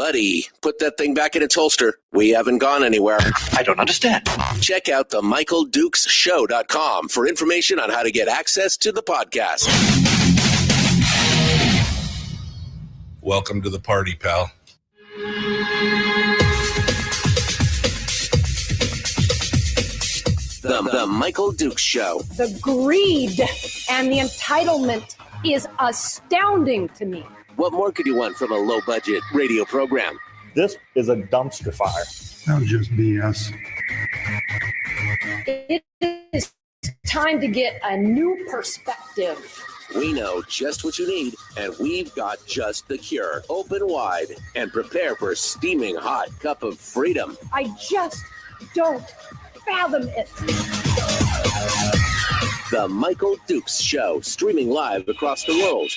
Buddy, put that thing back in its holster. We haven't gone anywhere. I don't understand. Check out the MichaelDukesShow.com for information on how to get access to the podcast. Welcome to the party, pal. The Michael Dukes Show. The greed and the entitlement is astounding to me. What more could you want from a low-budget radio program? This is a dumpster fire. That was just BS. It is time to get a new perspective. We know just what you need, and we've got just the cure. Open wide and prepare for a steaming hot cup of freedom. I just don't fathom it. The Michael Dukes Show, streaming live across the world.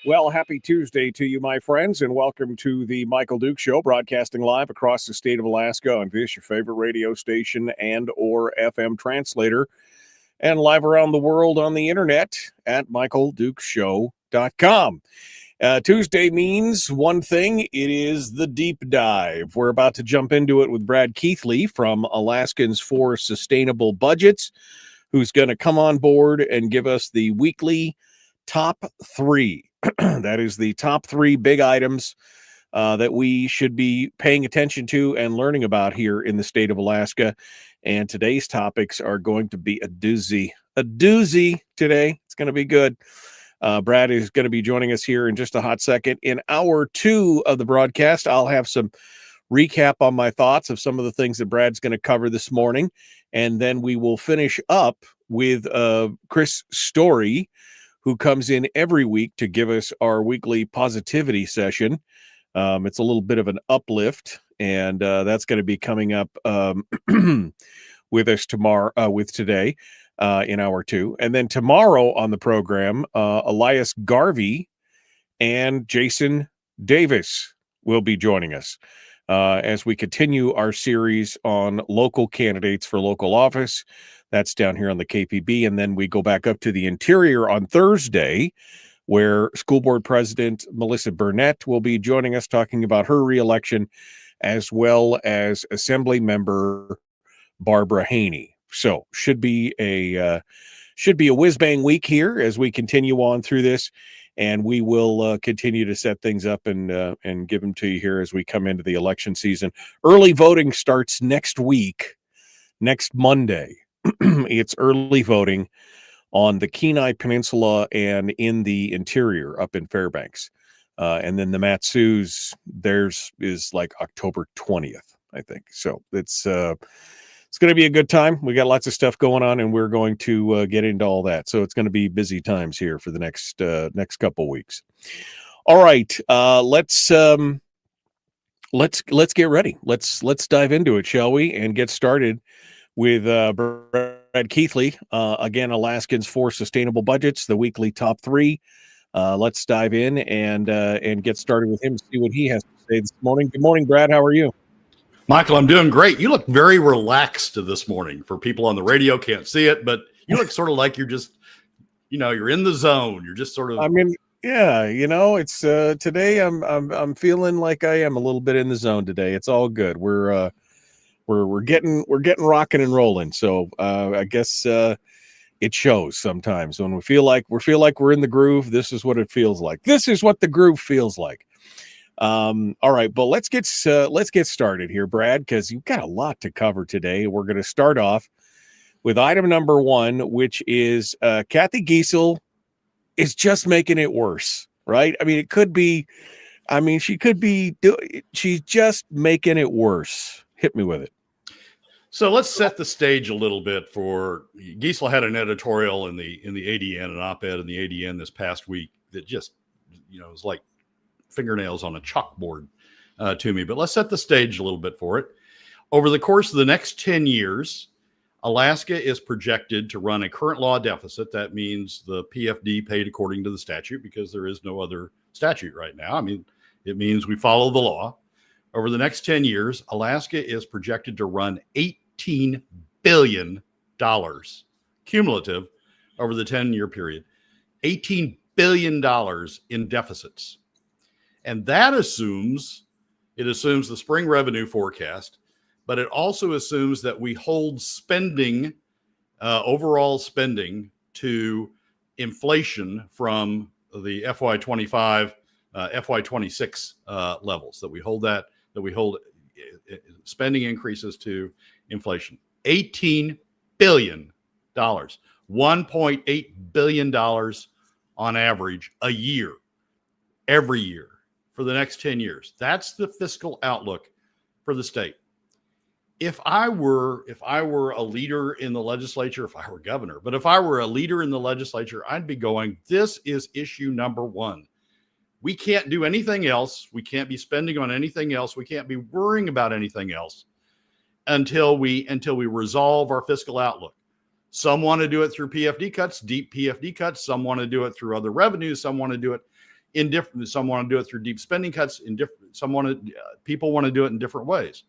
Well, happy Tuesday to you, my friends, and welcome to the Michael Dukes Show, broadcasting live across the state of Alaska on this, your favorite radio station and or FM translator, and live around the world on the internet at MichaelDukesShow.com. Tuesday means one thing. It is the deep dive. We're about to jump into it with Brad Keithley from Alaskans for Sustainable Budgets, who's going to come on board and give us the weekly top three. That is the top three big items that we should be paying attention to and learning about here in the state of Alaska. And today's topics are going to be a doozy today. It's going to be good. Brad is going to be joining us here in just a hot second. In hour two of the broadcast, I'll have some recap on my thoughts of some of the things that Brad's going to cover this morning. And then we will finish up with Chris Story, who comes in every week to give us our weekly positivity session. It's a little bit of an uplift, and that's going to be coming up with us today in hour two. And then tomorrow on the program, Elias Garvey and Jason Davis will be joining us as we continue our series on local candidates for local office. That's down here on the KPB. And then we go back up to the interior on Thursday, where School Board President Melissa Burnett will be joining us talking about her reelection, as well as Assembly Member Barbara Haney. So should be a whiz-bang week here as we continue on through this. And we will continue to set things up and give them to you here as we come into the election season. Early voting starts next week, next Monday. It's early voting on the Kenai Peninsula and in the interior up in Fairbanks. And then the Matsus, theirs is like October 20th, I think. So it's going to be a good time. We got lots of stuff going on, and we're going to get into all that. So it's going to be busy times here for the next couple weeks. All right, let's get ready. Let's dive into it, shall we? And get started with Brad Keithley, again, Alaskans for Sustainable Budgets, the weekly top three. Let's dive in and get started with him, see what he has to say this morning. Good morning, Brad. How are you? Michael, I'm doing great. You look very relaxed this morning. For people on the radio, can't see it, but you look sort of like you're just, you're in the zone. You're just sort of. I mean, yeah, it's today. I'm feeling like I am a little bit in the zone today. It's all good. We're getting rocking and rolling. So I guess it shows sometimes when we feel like we're in the groove. This is what it feels like. This is what the groove feels like. All right, but let's get started here, Brad, because you've got a lot to cover today. We're going to start off with item number one, which is Kathy Geisel is just making it worse, right? I mean, she's just making it worse. Hit me with it. So let's set the stage a little bit for Geisel had an editorial in the ADN, an op-ed in the ADN this past week that just, was like fingernails on a chalkboard to me. But let's set the stage a little bit for it. Over the course of the next 10 years, Alaska is projected to run a current law deficit. That means the PFD paid according to the statute, because there is no other statute right now. I mean, it means we follow the law. Over the next 10 years, Alaska is projected to run $18 billion cumulative over the 10-year period. $18 billion in deficits. And that assumes It assumes the spring revenue forecast, but it also assumes that we hold spending, overall spending, to inflation from the FY25, FY26 levels, that we hold spending increases to inflation. $18 billion, $1.8 billion on average a year, every year for the next 10 years. That's the fiscal outlook for the state. If I were a leader in the legislature, if I were governor, but if I were a leader in the legislature, I'd be going, this is issue number one. We can't do anything else. We can't be spending on anything else. We can't be worrying about anything else until we resolve our fiscal outlook. Some want to do it through PFD cuts, deep PFD cuts. Some want to do it through other revenues. Some want to do it some want to do it through deep spending cuts. People want to do it in different ways.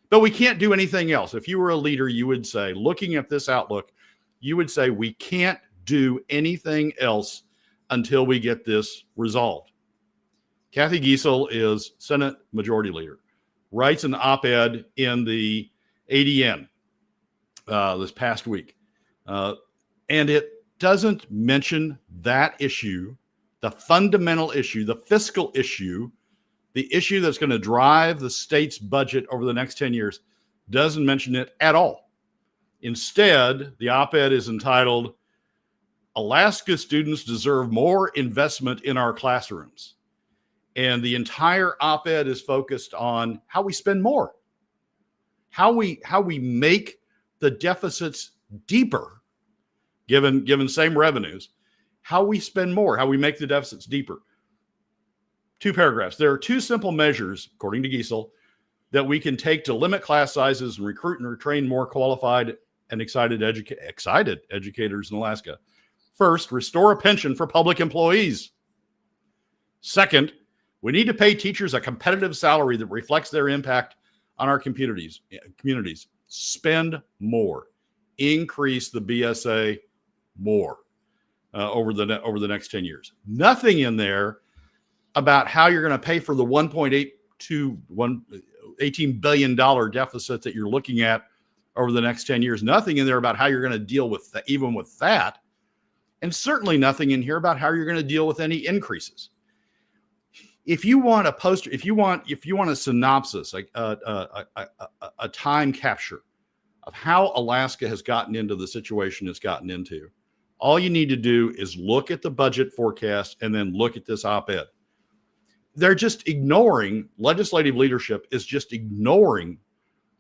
But we can't do anything else. If you were a leader, you would say, looking at this outlook, you would say, we can't do anything else until we get this resolved. Kathy Geisel is Senate Majority Leader, writes an op-ed in the ADN this past week. And it doesn't mention that issue, the fundamental issue, the fiscal issue, the issue that's going to drive the state's budget over the next 10 years, doesn't mention it at all. Instead, the op-ed is entitled, Alaska Students Deserve More Investment in Our Classrooms. And the entire op-ed is focused on how we spend more, how we make the deficits deeper, given same revenues, how we spend more, how we make the deficits deeper. 2 paragraphs. There are 2 simple measures, according to Geisel, that we can take to limit class sizes and recruit and retrain more qualified and excited educators in Alaska. First, restore a pension for public employees. Second, we need to pay teachers a competitive salary that reflects their impact on our communities. Spend more. Increase the BSA more over the next 10 years. Nothing in there about how you're going to pay for the $18 billion deficit that you're looking at over the next 10 years. Nothing in there about how you're going to deal with even with that. And certainly nothing in here about how you're going to deal with any increases. If you want a poster, if you want a synopsis, like a time capture of how Alaska has gotten into the situation it's gotten into, all you need to do is look at the budget forecast and then look at this op-ed. They're just ignoring, legislative leadership is just ignoring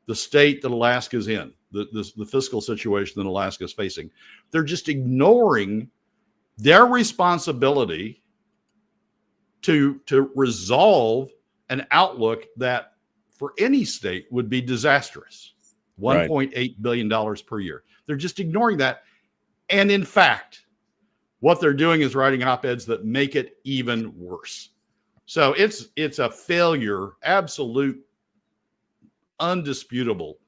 the state that Alaska's in, the fiscal situation that Alaska is facing. They're just ignoring their responsibility to resolve an outlook that for any state would be disastrous. $1.8 billion per year. They're just ignoring that. And in fact, what they're doing is writing op-eds that make it even worse. So it's a failure, absolute, undisputable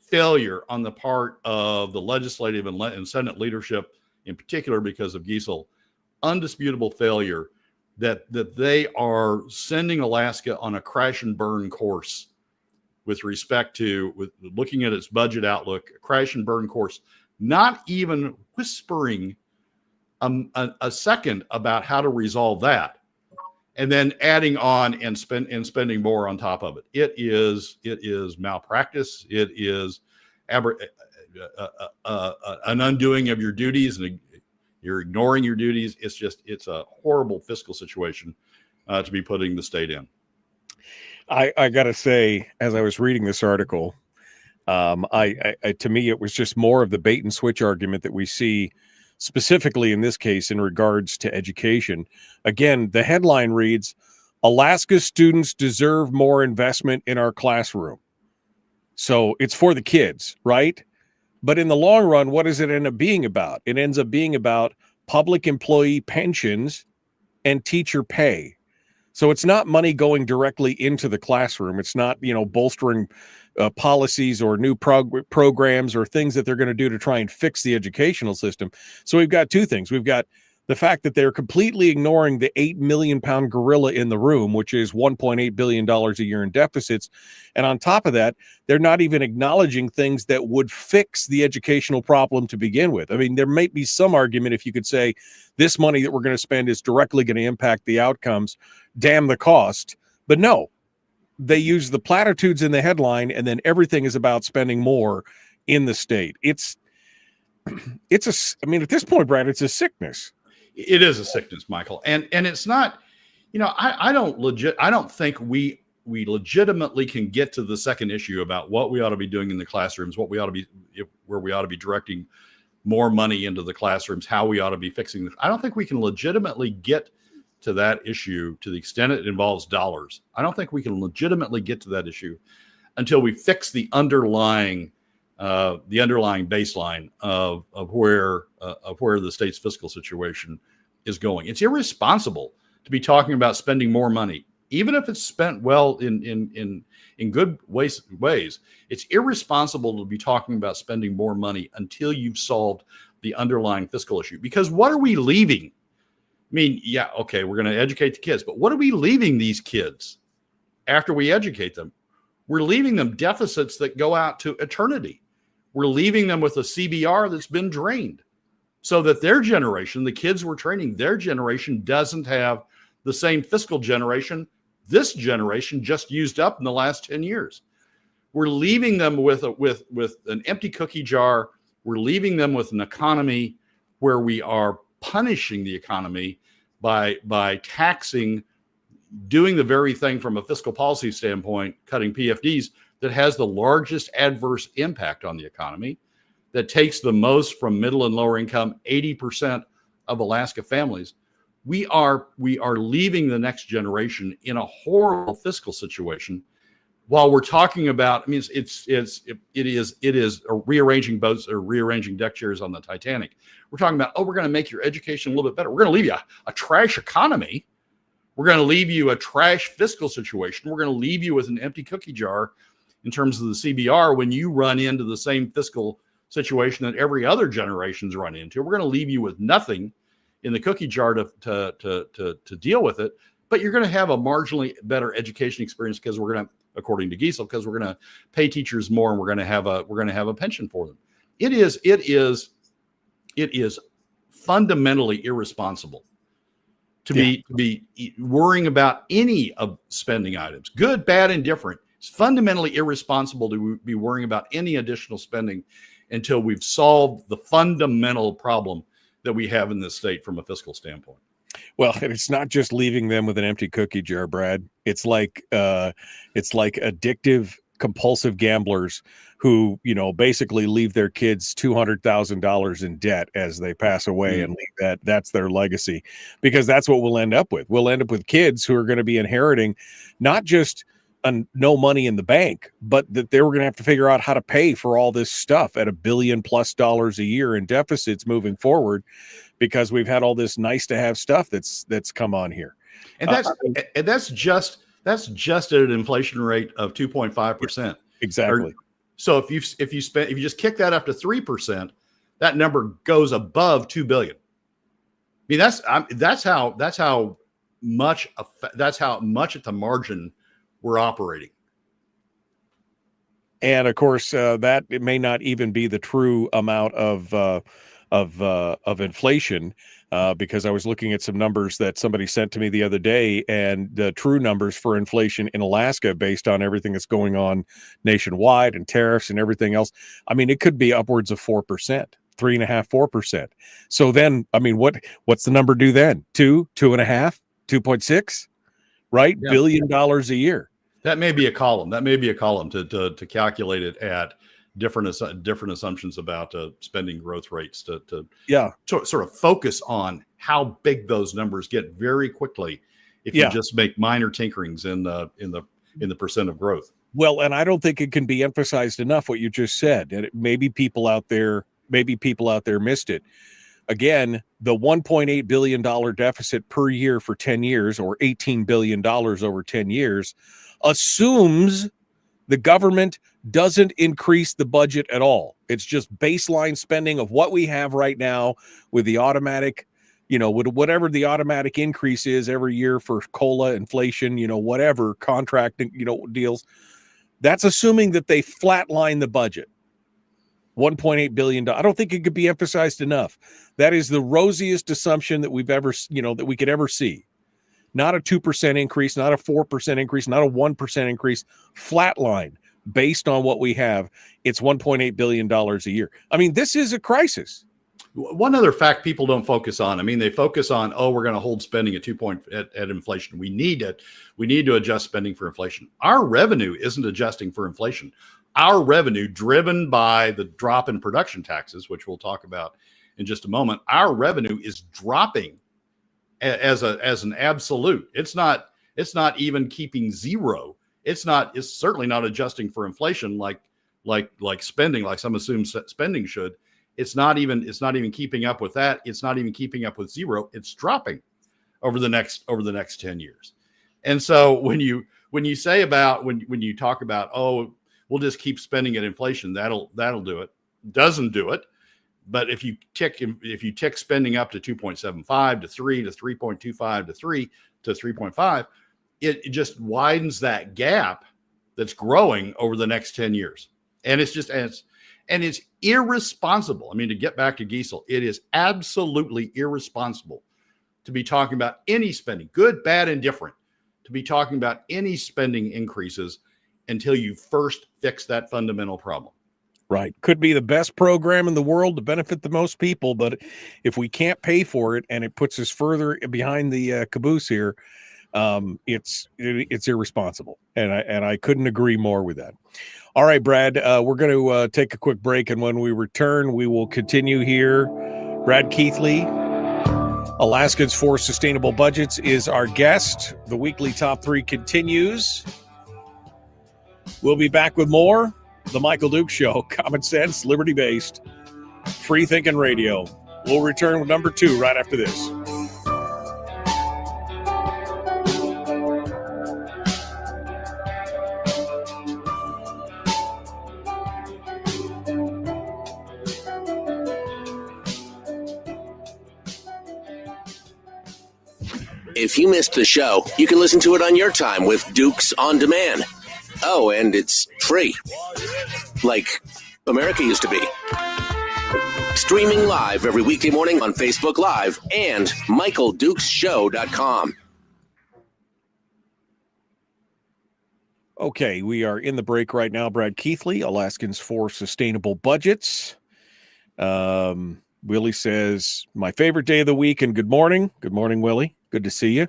failure on the part of the legislative and Senate leadership, in particular because of Geisel, undisputable failure that they are sending Alaska on a crash and burn course with respect to looking at its budget outlook, a crash and burn course, not even whispering a second about how to resolve that. And then adding on and spending more on top of it. It is malpractice. It is an undoing of your duties, and you're ignoring your duties. It's a horrible fiscal situation to be putting the state in. I got to say, as I was reading this article, to me, it was just more of the bait and switch argument that we see specifically in this case in regards to education. Again, the headline reads, Alaska students deserve more investment in our classroom. So it's for the kids, right? But in the long run, what does it end up being about? It ends up being about public employee pensions and teacher pay. So it's not money going directly into the classroom. It's not, bolstering policies or new programs or things that they're going to do to try and fix the educational system. So we've got 2 things. We've got the fact that they're completely ignoring the 8 million pound gorilla in the room, which is $1.8 billion a year in deficits. And on top of that, they're not even acknowledging things that would fix the educational problem to begin with. I mean, there might be some argument if you could say this money that we're going to spend is directly going to impact the outcomes, damn the cost. But no, they use the platitudes in the headline, and then everything is about spending more in the state. I mean, at this point, Brad, it's a sickness. It is a sickness, Michael, and it's not. I don't think we legitimately can get to the second issue about what we ought to be doing in the classrooms, where we ought to be directing more money into the classrooms, how we ought to be fixing this. I don't think we can legitimately get to that issue to the extent it involves dollars. I don't think we can legitimately get to that issue until we fix the underlying baseline of where the state's fiscal situation is going. It's irresponsible to be talking about spending more money, even if it's spent well in good ways. It's irresponsible to be talking about spending more money until you've solved the underlying fiscal issue. Because what are we leaving? I mean, yeah, okay, we're going to educate the kids, but what are we leaving these kids after we educate them? We're leaving them deficits that go out to eternity. We're leaving them with a CBR that's been drained so that their generation, the kids we're training, their generation doesn't have the same fiscal generation this generation just used up in the last 10 years. We're leaving them with an empty cookie jar. We're leaving them with an economy where we are punishing the economy by taxing, doing the very thing from a fiscal policy standpoint, cutting PFDs, that has the largest adverse impact on the economy, that takes the most from middle and lower income, 80% of Alaska families. We are leaving the next generation in a horrible fiscal situation while we're talking about, I mean, it is rearranging boats or rearranging deck chairs on the Titanic. We're talking about, we're going to make your education a little bit better. We're going to leave you a trash economy. We're going to leave you a trash fiscal situation. We're going to leave you with an empty cookie jar in terms of the CBR when you run into the same fiscal situation that every other generation's run into. We're going to leave you with nothing in the cookie jar to deal with it, but you're going to have a marginally better education experience because we're going to, according to Geisel, because we're going to pay teachers more and we're going to have a pension for them. It is fundamentally irresponsible to be worrying about any of spending items, good, bad, and different. It's fundamentally irresponsible to be worrying about any additional spending until we've solved the fundamental problem that we have in this state from a fiscal standpoint. Well, and it's not just leaving them with an empty cookie jar, Brad. It's like addictive, compulsive gamblers who, basically leave their kids $200,000 in debt as they pass away and leave that's their legacy, because that's what we'll end up with. We'll end up with kids who are going to be inheriting not just no money in the bank, but that they were going to have to figure out how to pay for all this stuff at $1 billion+ a year in deficits moving forward, because we've had all this nice to have stuff that's come on here. And that's just at an inflation rate of 2.5%. Exactly. So if you just kick that up to 3%, that number goes above $2 billion. I mean, that's how much at the margin we're operating. And of course, that it may not even be the true amount of inflation, because I was looking at some numbers that somebody sent to me the other day, and the true numbers for inflation in Alaska, based on everything that's going on nationwide and tariffs and everything else, I mean, it could be upwards of 4%, 3.5%, 4%. So then, I mean, what's the number do then? 2.5, 2.6, right? Yeah. $1 billion a year. That may be a column. To calculate it at different assumptions about spending growth rates to sort of focus on how big those numbers get very quickly if you just make minor tinkerings in the percent of growth. Well, and I don't think it can be emphasized enough what you just said, and maybe people out there missed it. Again, the $1.8 billion deficit per year for 10 years, or $18 billion over 10 years, assumes the government doesn't increase the budget at all. It's just baseline spending of what we have right now with the automatic with whatever the automatic increase is every year for COLA, inflation, whatever contracting, deals. That's assuming that they flatline the budget. $1.8 billion. I don't think it could be emphasized enough. That is the rosiest assumption that we've ever, that we could ever see. Not a 2% increase, not a 4% increase, not a 1% increase, flatline based on what we have. It's $1.8 billion a year. I mean, this is a crisis. One other fact people don't focus on. I mean, they focus on, we're going to hold spending at at inflation. We need it. We need to adjust spending for inflation. Our revenue isn't adjusting for inflation. Our revenue, driven by the drop in production taxes, which we'll talk about in just a moment, our revenue is dropping as an absolute. It's not even keeping zero. It's certainly not adjusting for inflation like spending, like some assume spending should. It's not even keeping up with that. It's not even keeping up with zero. It's dropping over the next 10 years. And so when you say about when you talk about, we'll just keep spending at inflation, that'll do it. Doesn't do it. But if you tick spending up to 2.75 to 3 to 3.25 to 3 to 3.5, it just widens that gap that's growing over the next 10 years. And it's irresponsible. I mean, to get back to Geisel, it is absolutely irresponsible to be talking about any spending, good, bad, and different, to be talking about any spending increases until you first fix that fundamental problem. Right. Could be the best program in the world to benefit the most people, but if we can't pay for it and it puts us further behind the caboose here, it's irresponsible. And I couldn't agree more with that. All right, Brad, we're going to take a quick break, and when we return, we will continue here. Brad Keithley, Alaskans for Sustainable Budgets, is our guest. The weekly top 3 continues. We'll be back with more. The Michael Duke Show, common sense, liberty-based, free-thinking radio. We'll return with number 2 right after this. If you missed the show, you can listen to it on your time with Dukes On Demand. Oh, and it's free. Like America used to be. Streaming live every weekday morning on Facebook Live and MichaelDukesShow.com. Okay, we are in the break right now. Brad Keithley, Alaskans for Sustainable Budgets. Willie says, my favorite day of the week, and good morning. Good morning, Willie. Good to see you.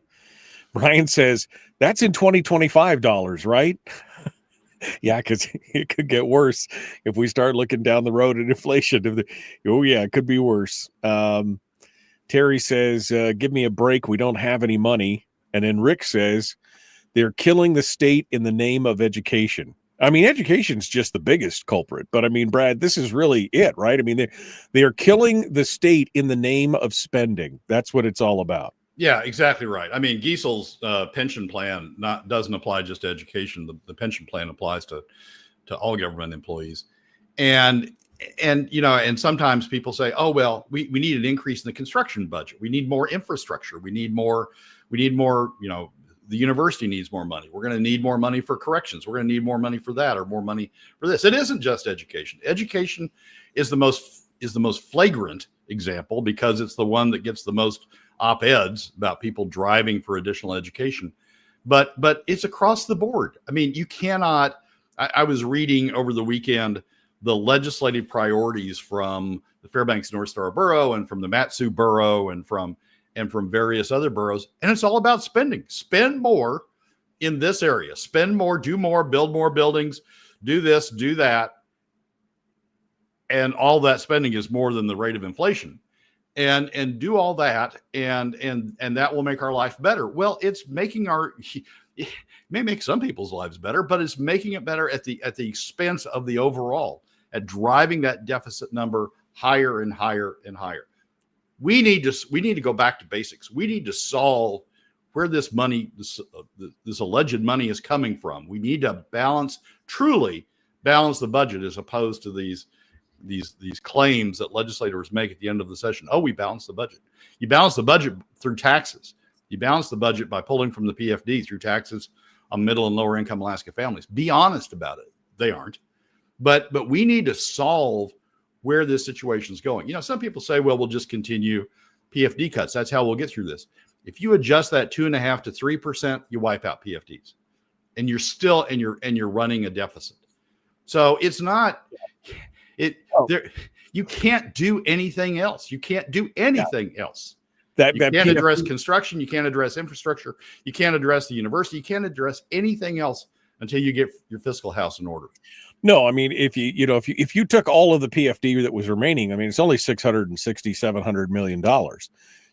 Brian says, that's in 2025 dollars, right? Yeah, because it could get worse if we start looking down the road at inflation. It could be worse. Terry says, give me a break. We don't have any money. And then Rick says, they're killing the state in the name of education. I mean, education's just the biggest culprit. But I mean, Brad, this is really it, right? I mean, they are killing the state in the name of spending. That's what it's all about. Yeah, exactly right. I mean, Geisel's pension plan doesn't apply just to education. The pension plan applies to all government employees. And sometimes people say, oh, well, we need an increase in the construction budget. We need more infrastructure. We need more, the university needs more money. We're going to need more money for corrections. We're going to need more money for that, or more money for this. It isn't just education. Education is the most flagrant example, because it's the one that gets the most op-eds about people driving for additional education, but it's across the board. I mean, you cannot. I was reading over the weekend the legislative priorities from the Fairbanks North Star Borough and from the Matsu Borough and from various other boroughs, and it's all about spending. Spend more in this area. Spend more, do more, build more buildings, do this, do that, and all that spending is more than the rate of inflation. And do all that, and that will make our life better. Well, it's making it may make some people's lives better, but it's making it better at the expense of the overall, at driving that deficit number higher and higher and higher. We need to go back to basics. We need to solve where this money, this alleged money, is coming from. We need to truly balance the budget, as opposed to these claims that legislators make at the end of the session. Oh, we balance the budget. You balance the budget through taxes. You balance the budget by pulling from the PFD through taxes on middle and lower income Alaska families. Be honest about it. They aren't. But we need to solve where this situation is going. Some people say, well, we'll just continue PFD cuts. That's how we'll get through this. If you adjust that 2.5% to 3%, you wipe out PFDs, and you're still you're running a deficit. So it's not there. You can't do anything else. You can't do anything else. You can't address construction. You can't address infrastructure. You can't address the university. You can't address anything else until you get your fiscal house in order. No, I mean, if you took all of the PFD that was remaining, I mean, it's only $700 million.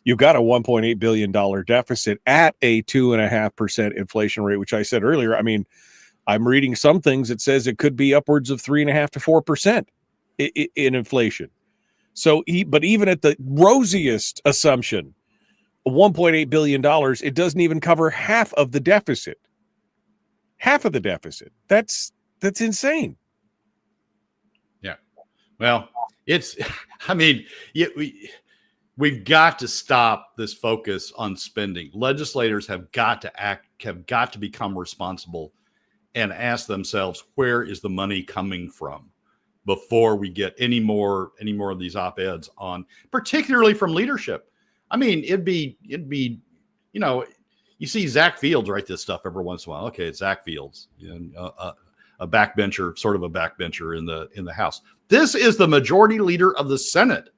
You've got a $1.8 billion deficit at a 2.5% inflation rate, which I said earlier. I mean, I'm reading some things that says it could be upwards of 3.5% to 4% in inflation. So, but even at the rosiest assumption, $1.8 billion, it doesn't even cover half of the deficit. Half of the deficit. That's insane. Yeah. Well, we've got to stop this focus on spending. Legislators have got to become responsible and ask themselves, where is the money coming from, before we get any more of these op-eds on, particularly from leadership. I mean, it'd be, you see Zach Fields write this stuff every once in a while. Okay, it's Zach Fields, a backbencher in the House. This is the majority leader of the Senate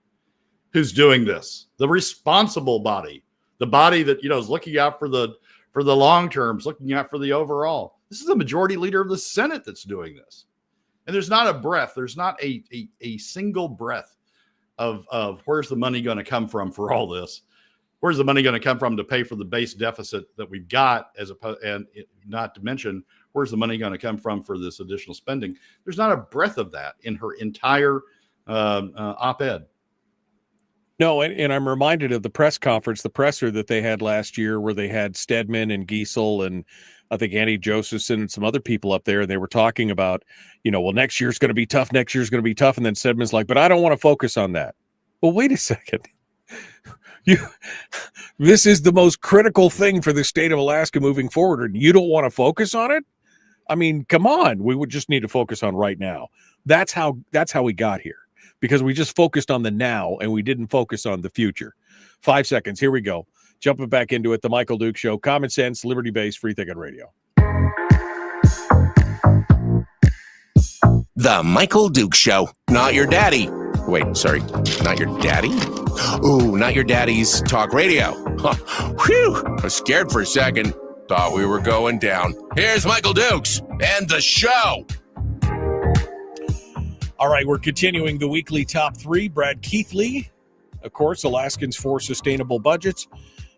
who's doing this. The responsible body, the body that is looking out for the long terms, looking out for the overall. This is the majority leader of the Senate that's doing this. And there's not a breath. There's not a single breath of where's the money going to come from for all this? Where's the money going to come from to pay for the base deficit that we've got, not to mention, where's the money going to come from for this additional spending? There's not a breath of that in her entire op-ed. No, and I'm reminded of the press conference, the presser that they had last year, where they had Stedman and Geisel and I think Andy Josephson and some other people up there. And they were talking about, well, next year's going to be tough. Next year's going to be tough. And then Stedman's like, but I don't want to focus on that. Well, wait a second. This is the most critical thing for the state of Alaska moving forward, and you don't want to focus on it? I mean, come on. We would just need to focus on right now. That's how we got here, because we just focused on the now and we didn't focus on the future. 5 seconds. Here we go. Jumping back into it. The Michael Duke Show. Common sense, liberty-based, free thinking radio. The Michael Duke Show. Not your daddy. Wait, sorry. Not your daddy? Ooh, not your daddy's talk radio. Whew. I was scared for a second. Thought we were going down. Here's Michael Dukes and the show. All right, we're continuing the weekly top three. Brad Keithley, of course, Alaskans for Sustainable Budgets.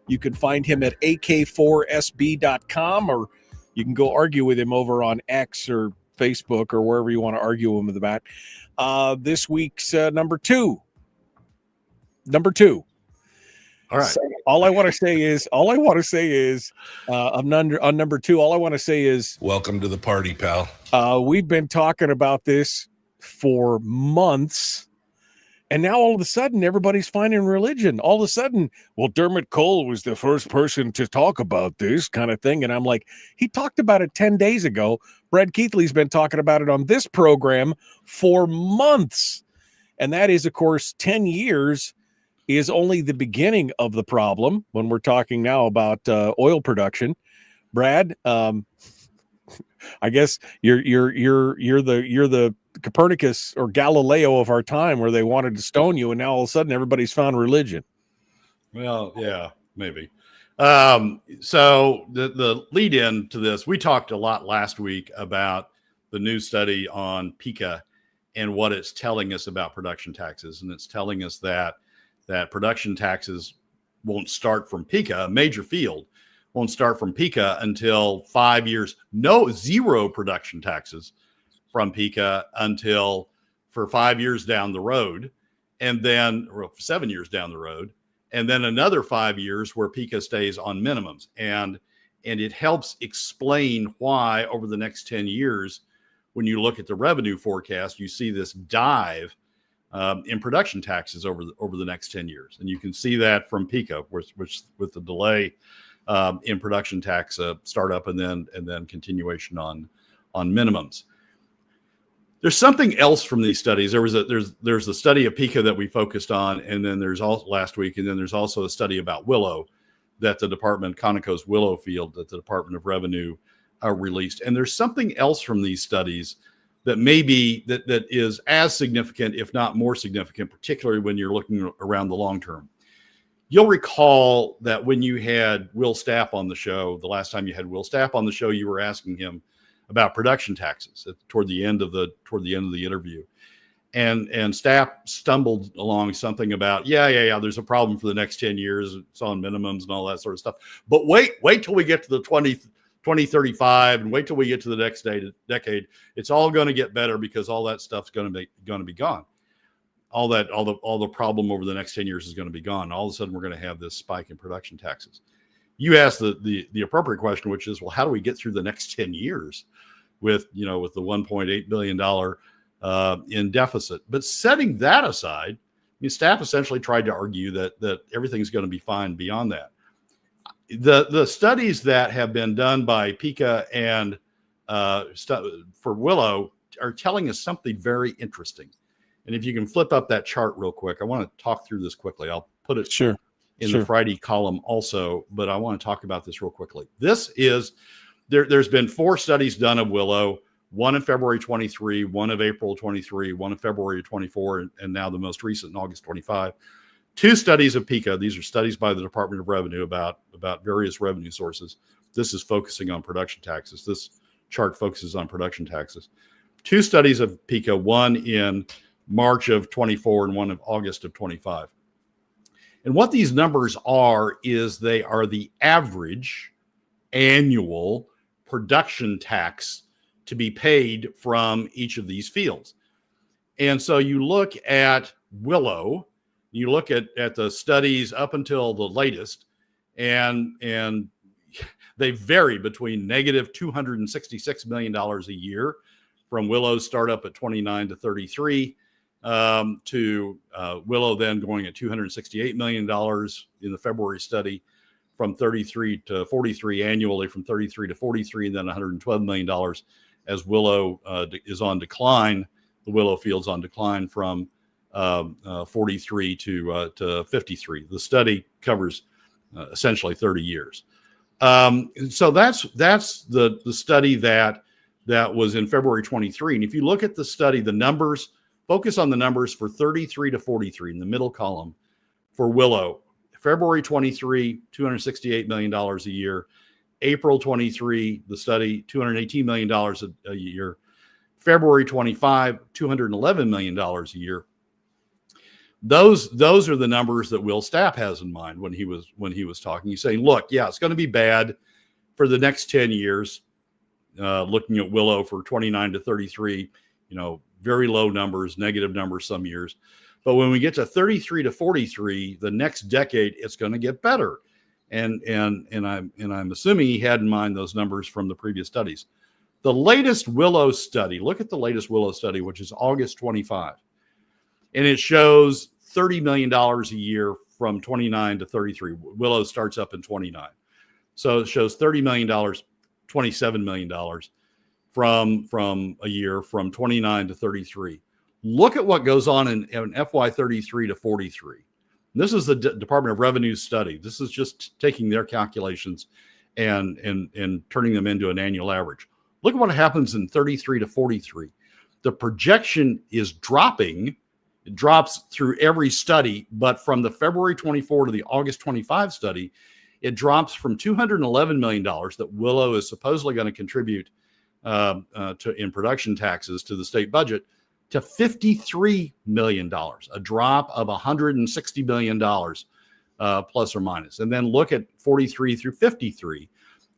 You can find him at ak4sb.com, or you can go argue with him over on X or Facebook or wherever you want to argue with him about. This week's number two. All right. So all I want to say is on number two, all I want to say is welcome to the party, pal. We've been talking about this for months, and now all of a sudden everybody's finding religion. All of a sudden, well, Dermot Cole was the first person to talk about this kind of thing. And I'm like, he talked about it 10 days ago. Brad Keithley's been talking about it on this program for months. And that is, of course, 10 years is only the beginning of the problem when we're talking now about oil production. Brad, I guess you're the Copernicus or Galileo of our time, where they wanted to stone you, and now all of a sudden everybody's found religion. Well, yeah, maybe. So the lead in to this, we talked a lot last week about the new study on PICA and what it's telling us about production taxes. And it's telling us that production taxes won't start from PICA, a major field won't start from PICA until 5 years, zero production taxes from PICA until for 5 years down the road, and then 7 years down the road, and then another 5 years where PICA stays on minimums. And it helps explain why over the next 10 years, when you look at the revenue forecast, you see this dive in production taxes over the next 10 years. And you can see that from PICA, which with the delay in production tax startup and then continuation on minimums. There's something else from these studies. There's a study of PICA that we focused on, and then there's also last week, and then there's also a study about Willow that the department, Conoco's Willow field, that the Department of Revenue released. And there's something else from these studies that maybe that is as significant, if not more significant, particularly when you're looking around the long term. You'll recall that when you had Will Stapp on the show, the last time you had Will Stapp on the show, you were asking him about production taxes toward the end of the interview, and Stapp stumbled along something about yeah, there's a problem for the next 10 years. It's on minimums and all that sort of stuff. But wait till we get to the 2035 and wait till we get to the next decade. It's all going to get better because all that stuff's going to be gone. All the problem over the next 10 years is going to be gone. All of a sudden, we're going to have this spike in production taxes. You asked the appropriate question, which is, well, how do we get through the next 10 years with the $1.8 billion in deficit? But setting that aside, Stapp essentially tried to argue that everything's going to be fine beyond that. The studies that have been done by PICA and for Willow are telling us something very interesting. And if you can flip up that chart real quick, I want to talk through this quickly. I'll put it in the Friday column also, but I want to talk about this real quickly. This is, there's been 4 studies done of Willow, one in February 23, one of April 23, one in February 24, and now the most recent in August 25. 2 studies of PICA. These are studies by the Department of Revenue about various revenue sources. This is focusing on production taxes. This chart focuses on production taxes. 2 studies of PICA, one in March of 24 and one of August of 25. And what these numbers are is they are the average annual production tax to be paid from each of these fields. And so you look at Willow, you look at the studies up until the latest, and they vary between negative $266 million a year from Willow's startup at 29 to 33 to Willow then going at $268 million in the February study, from 33 to 43 annually, from 33 to 43, and then $112 million as Willow is on decline. The Willow field's on decline from 43 to 53. The study covers essentially 30 years. So that's the study that was in February 23. And if you look at the study, the numbers, focus on the numbers for 33 to 43 in the middle column for Willow. February 23, $268 million a year. April 23, the study, $218 million a year. February 25, $211 million a year. Those are the numbers that Will Stapp has in mind when he was talking. He's saying, look, yeah, it's going to be bad for the next 10 years. Looking at Willow for 29 to 33, very low numbers, negative numbers some years. But when we get to 33 to 43, the next decade, it's going to get better. And I'm assuming he had in mind those numbers from the previous studies. The latest Willow study, look at the latest Willow study, which is August 25. And it shows $30 million a year from 29 to 33. Willow starts up in 29. So it shows $30 million, $27 million from a year from 29 to 33. Look at what goes on in FY 33 to 43. This is the Department of Revenue study. This is just taking their calculations and turning them into an annual average. Look at what happens in 33 to 43. The projection is dropping. It drops through every study, but from the February 24 to the August 25 study, it drops from $211 million that Willow is supposedly going to contribute in production taxes to the state budget to $53 million, a drop of $160 million plus or minus. And then look at 43 through 53.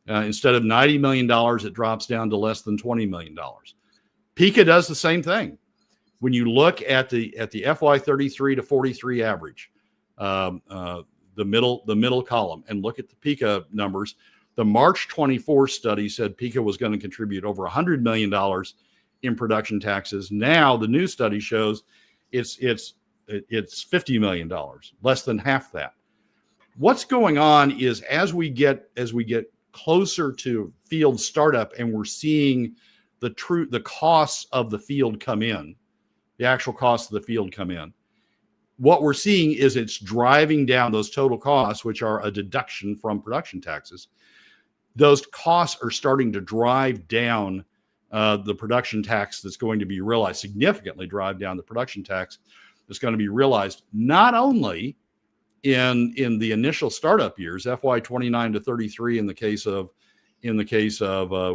Instead of $90 million, it drops down to less than $20 million. PICA does the same thing. When you look at the FY 33 to 43 average, the middle column, and look at the PICA numbers, the March 24 study said PICA was going to contribute over $100 million in production taxes. Now the new study shows It's $50 million, less than half that. What's going on is as we get closer to field startup and we're seeing the costs of the field come in, the actual costs of the field come in, what we're seeing is it's driving down those total costs, which are a deduction from production taxes. Those costs are starting to drive down the production tax that's going to be realized, significantly drive down the production tax that's going to be realized not only in the initial startup years, FY 29 to 33 in the case of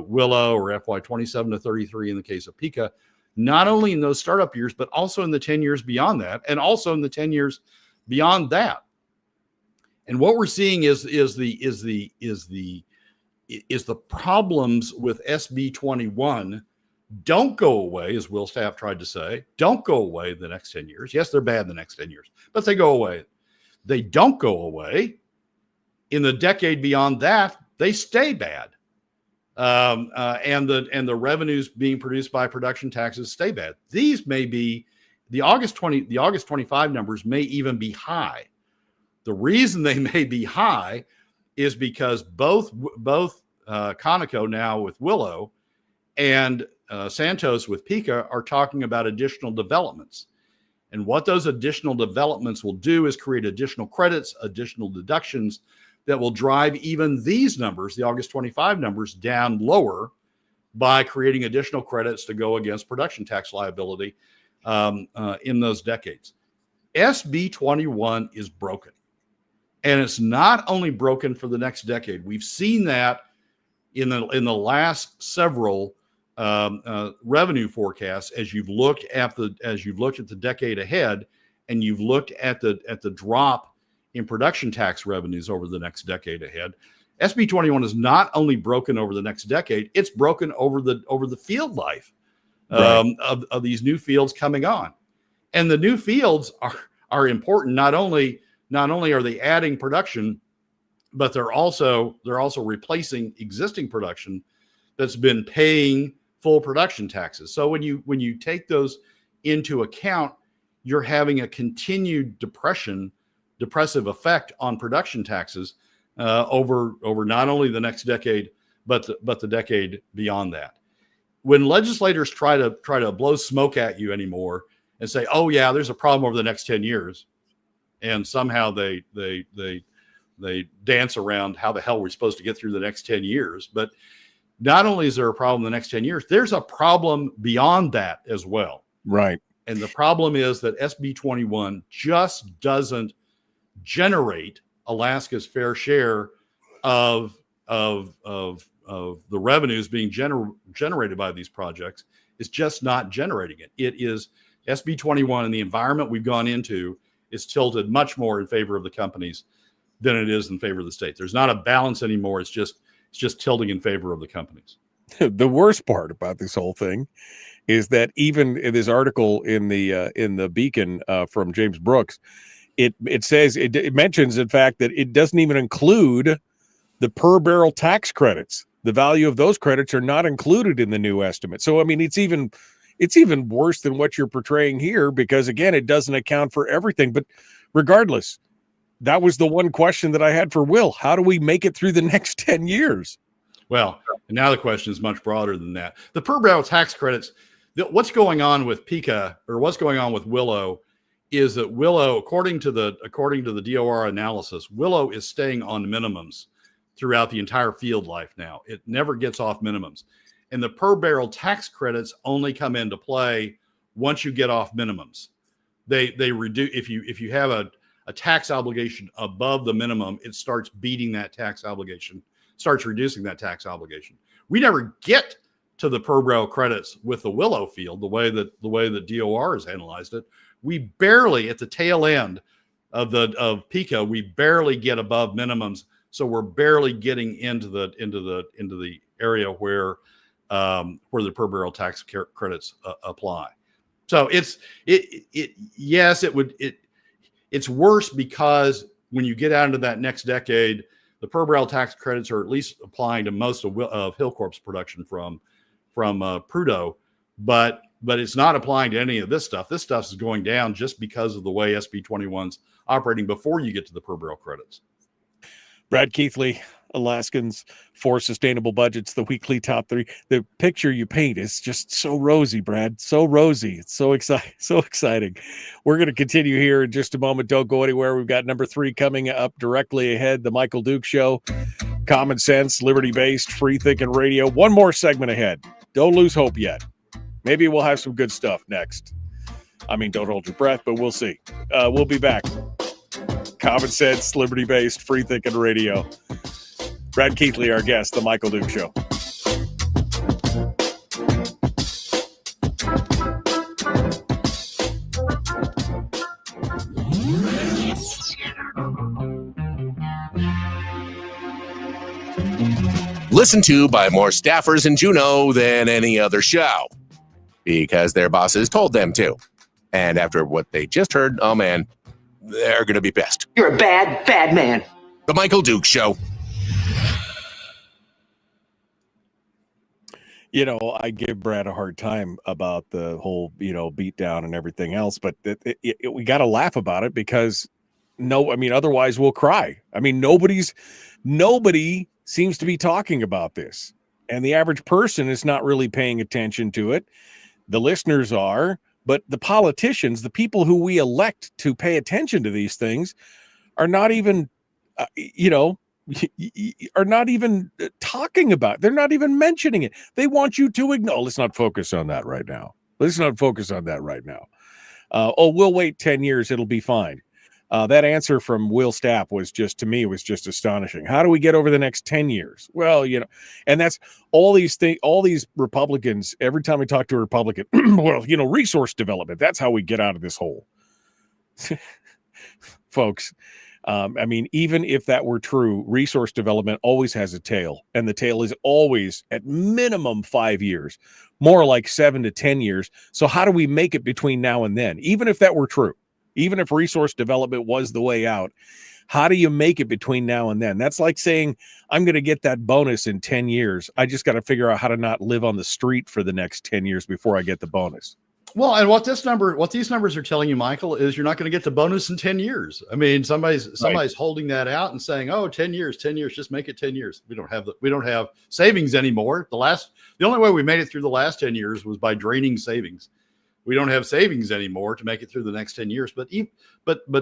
Willow, or FY 27 to 33 in the case of Pika, not only in those startup years, but also in the 10 years beyond that, and also in the 10 years beyond that. And what we're seeing is the problems with SB 21 don't go away, as Will Staff tried to say, don't go away the next 10 years. Yes, they're bad the next 10 years, but they go away. They don't go away. In the decade beyond that, they stay bad. And the revenues being produced by production taxes stay bad. These may be the August 25 numbers may even be high. The reason they may be high is because both Conoco now with Willow and Santos with Pika are talking about additional developments. And what those additional developments will do is create additional credits, additional deductions that will drive even these numbers, the August 25 numbers, down lower by creating additional credits to go against production tax liability in those decades. SB 21 is broken. And it's not only broken for the next decade. We've seen that in the last several revenue forecasts as you've looked at the decade ahead, and you've looked at the drop in production tax revenues over the next decade ahead. SB 21 is not only broken over the next decade, it's broken over the field life of these new fields coming on. And the new fields are important. Not only are they adding production, but they're also replacing existing production that's been paying full production taxes. So when you take those into account, you're having a continued depressive effect on production taxes over not only the next decade, but the decade beyond that. When legislators try to blow smoke at you anymore and say, "Oh yeah, there's a problem over the next 10 years," and somehow they dance around how the hell we're supposed to get through the next 10 years. But not only is there a problem in the next 10 years, there's a problem beyond that as well. Right. And the problem is that SB 21 just doesn't generate Alaska's fair share of the revenues being generated by these projects. It's just not generating it. It is SB 21, and the environment we've gone into is tilted much more in favor of the companies than it is in favor of the state. There's not a balance anymore. It's just tilting in favor of the companies. The worst part about this whole thing is that even in this article in the Beacon from James Brooks, it says it mentions in fact that it doesn't even include the per barrel tax credits. The value of those credits are not included in the new estimate. So I mean, it's even worse than what you're portraying here, because again, it doesn't account for everything. But regardless, that was the one question that I had for Will. How do we make it through the next 10 years? Well, and now the question is much broader than that. The per barrel tax credits, what's going on with Pika, or what's going on with Willow, is that Willow, according to the DOR analysis, Willow is staying on minimums throughout the entire field life now. It never gets off minimums. And the per barrel tax credits only come into play once you get off minimums. They reduce, if you have a tax obligation above the minimum, it starts beating that tax obligation, starts reducing that tax obligation. We never get to the per barrel credits with the Willow field, the way that DOR has analyzed it. We barely, at the tail end of Pika, we barely get above minimums. So we're barely getting into the area where the per barrel tax credits apply. So it's worse because when you get out into that next decade, the per barrel tax credits are at least applying to most of Hilcorp's production from Prudhoe, but but it's not applying to any of this stuff. This stuff is going down just because of the way SB 21's operating before you get to the per barrel credits. Brad Keithley, Alaskans for Sustainable Budgets, the weekly top 3. The picture you paint is just so rosy, Brad. So rosy. It's so exciting. So exciting. We're going to continue here in just a moment. Don't go anywhere. We've got number 3 coming up directly ahead. The Michael Duke Show. Common sense, liberty-based, free-thinking radio. One more segment ahead. Don't lose hope yet. Maybe we'll have some good stuff next. I mean, don't hold your breath, but we'll see. We'll be back. Common sense, liberty-based, free-thinking radio. Brad Keithley, our guest, The Michael Duke Show. Listened to by more staffers in Juneau than any other show because their bosses told them to. And after what they just heard, oh man, they're going to be pissed. You're a bad, bad man. The Michael Duke Show. You know, I give Brad a hard time about the whole, beat down and everything else, but we got to laugh about it because otherwise we'll cry. I mean, nobody seems to be talking about this, and the average person is not really paying attention to it. The listeners are, but the politicians, the people who we elect to pay attention to these things, are not even, are not even talking about it. They're not even mentioning it. They want you to ignore. Let's not focus on that right now. We'll wait 10 years. It'll be fine. That answer from Will Stapp was just astonishing. How do we get over the next 10 years? Well, and that's all these Republicans, every time we talk to a Republican, resource development, that's how we get out of this hole. Folks, even if that were true, resource development always has a tail, and the tail is always at minimum 5 years, more like 7 to 10 years. So how do we make it between now and then? Even if that were true, even if resource development was the way out, how do you make it between now and then? That's like saying, I'm going to get that bonus in 10 years. I just got to figure out how to not live on the street for the next 10 years before I get the bonus. Well, and what these numbers are telling you, Michael, is you're not going to get the bonus in 10 years. I mean, somebody's holding that out and saying, "Oh, 10 years, just make it 10 years." We don't have savings anymore. The only way we made it through the last 10 years was by draining savings. We don't have savings anymore to make it through the next 10 years. But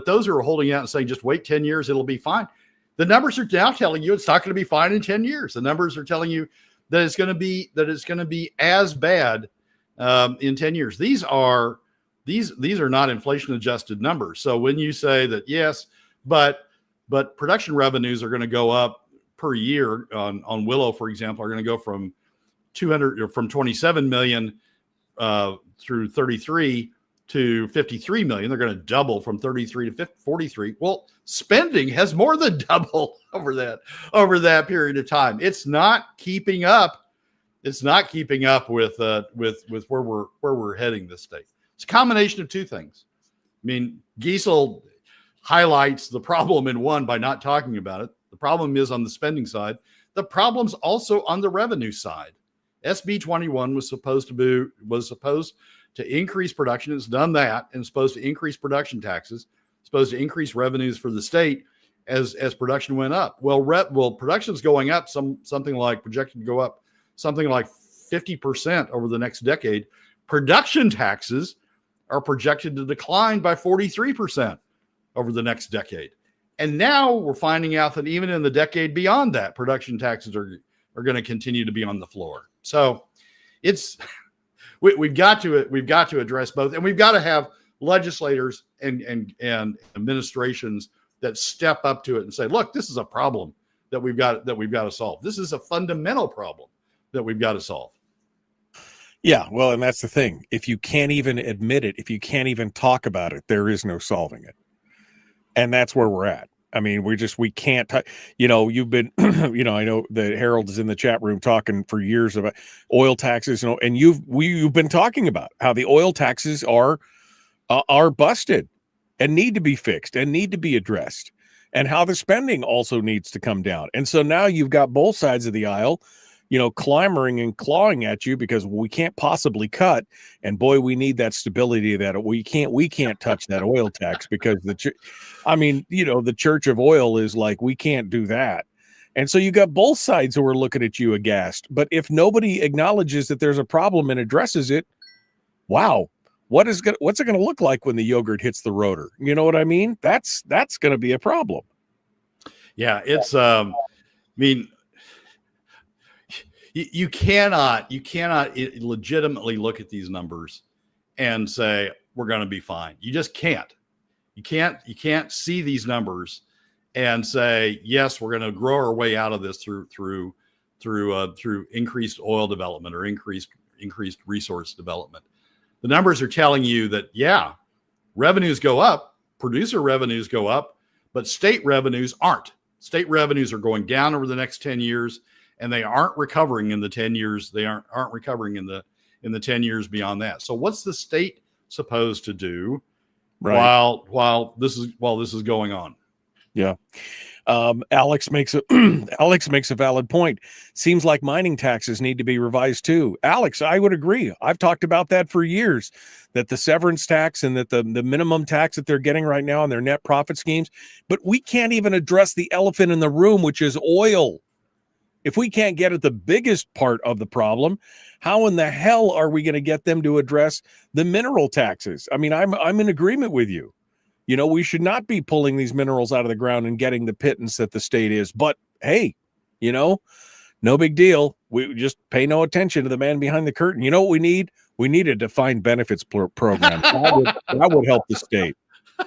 those who are holding out and saying, "Just wait 10 years, it'll be fine." The numbers are now telling you it's not going to be fine in 10 years. The numbers are telling you that it's going to be as bad in 10 years. These are not inflation adjusted numbers. So when you say that, yes, but production revenues are going to go up per year on Willow, for example, are going to go from 27 million through 33 to 53 million. They're going to double from 33 to 43. Well, spending has more than doubled over that period of time. It's not keeping up. It's not keeping up with where we're heading this state. It's a combination of two things. I mean, Geisel highlights the problem in one by not talking about it. The problem is on the spending side. The problem's also on the revenue side. SB 21 was supposed to increase production. It's done that, and it's supposed to increase production taxes. It's supposed to increase revenues for the state as production went up. Well, production's going up something like projected to go up something like 50% over the next decade. Production taxes are projected to decline by 43% over the next decade. And now we're finding out that even in the decade beyond that, production taxes are going to continue to be on the floor. So we've got to address both, and we've got to have legislators and administrations that step up to it and say, look, this is a problem that we've got to solve. This is a fundamental problem that we've got to solve. Yeah, well, and that's the thing. If you can't even admit it, if you can't even talk about it, there is no solving it. And that's where we're at. I mean, we can't, you've been, I know the Herald is in the chat room talking for years about oil taxes, and you've been talking about how the oil taxes are busted and need to be fixed and need to be addressed, and how the spending also needs to come down. And so now you've got both sides of the aisle, clamoring and clawing at you because we can't possibly cut. And boy, we need that stability that we can't touch that oil tax because the Church of Oil is like, we can't do that. And so you got both sides who are looking at you aghast. But if nobody acknowledges that there's a problem and addresses it, wow, what's it going to look like when the yogurt hits the rotor? You know what I mean? That's going to be a problem. Yeah, it's you cannot legitimately look at these numbers and say we're going to be fine. You just can't. You can't see these numbers and say, yes, we're going to grow our way out of this through increased oil development or increased resource development. The numbers are telling you that, yeah, revenues go up, producer revenues go up, but state revenues aren't. State revenues are going down over the next 10 years, and they aren't recovering in the 10 years. They aren't recovering in the 10 years beyond that. So what's the state supposed to do while this is going on? Yeah. Alex makes a valid point. Seems like mining taxes need to be revised too. Alex, I would agree. I've talked about that for years, that the severance tax and that the minimum tax that they're getting right now on their net profit schemes, but we can't even address the elephant in the room, which is oil. If we can't get at the biggest part of the problem, how in the hell are we going to get them to address the mineral taxes? I mean, I'm in agreement with you. We should not be pulling these minerals out of the ground and getting the pittance that the state is. But hey, no big deal. We just pay no attention to the man behind the curtain. You know what we need? We need a defined benefits program. That would help the state.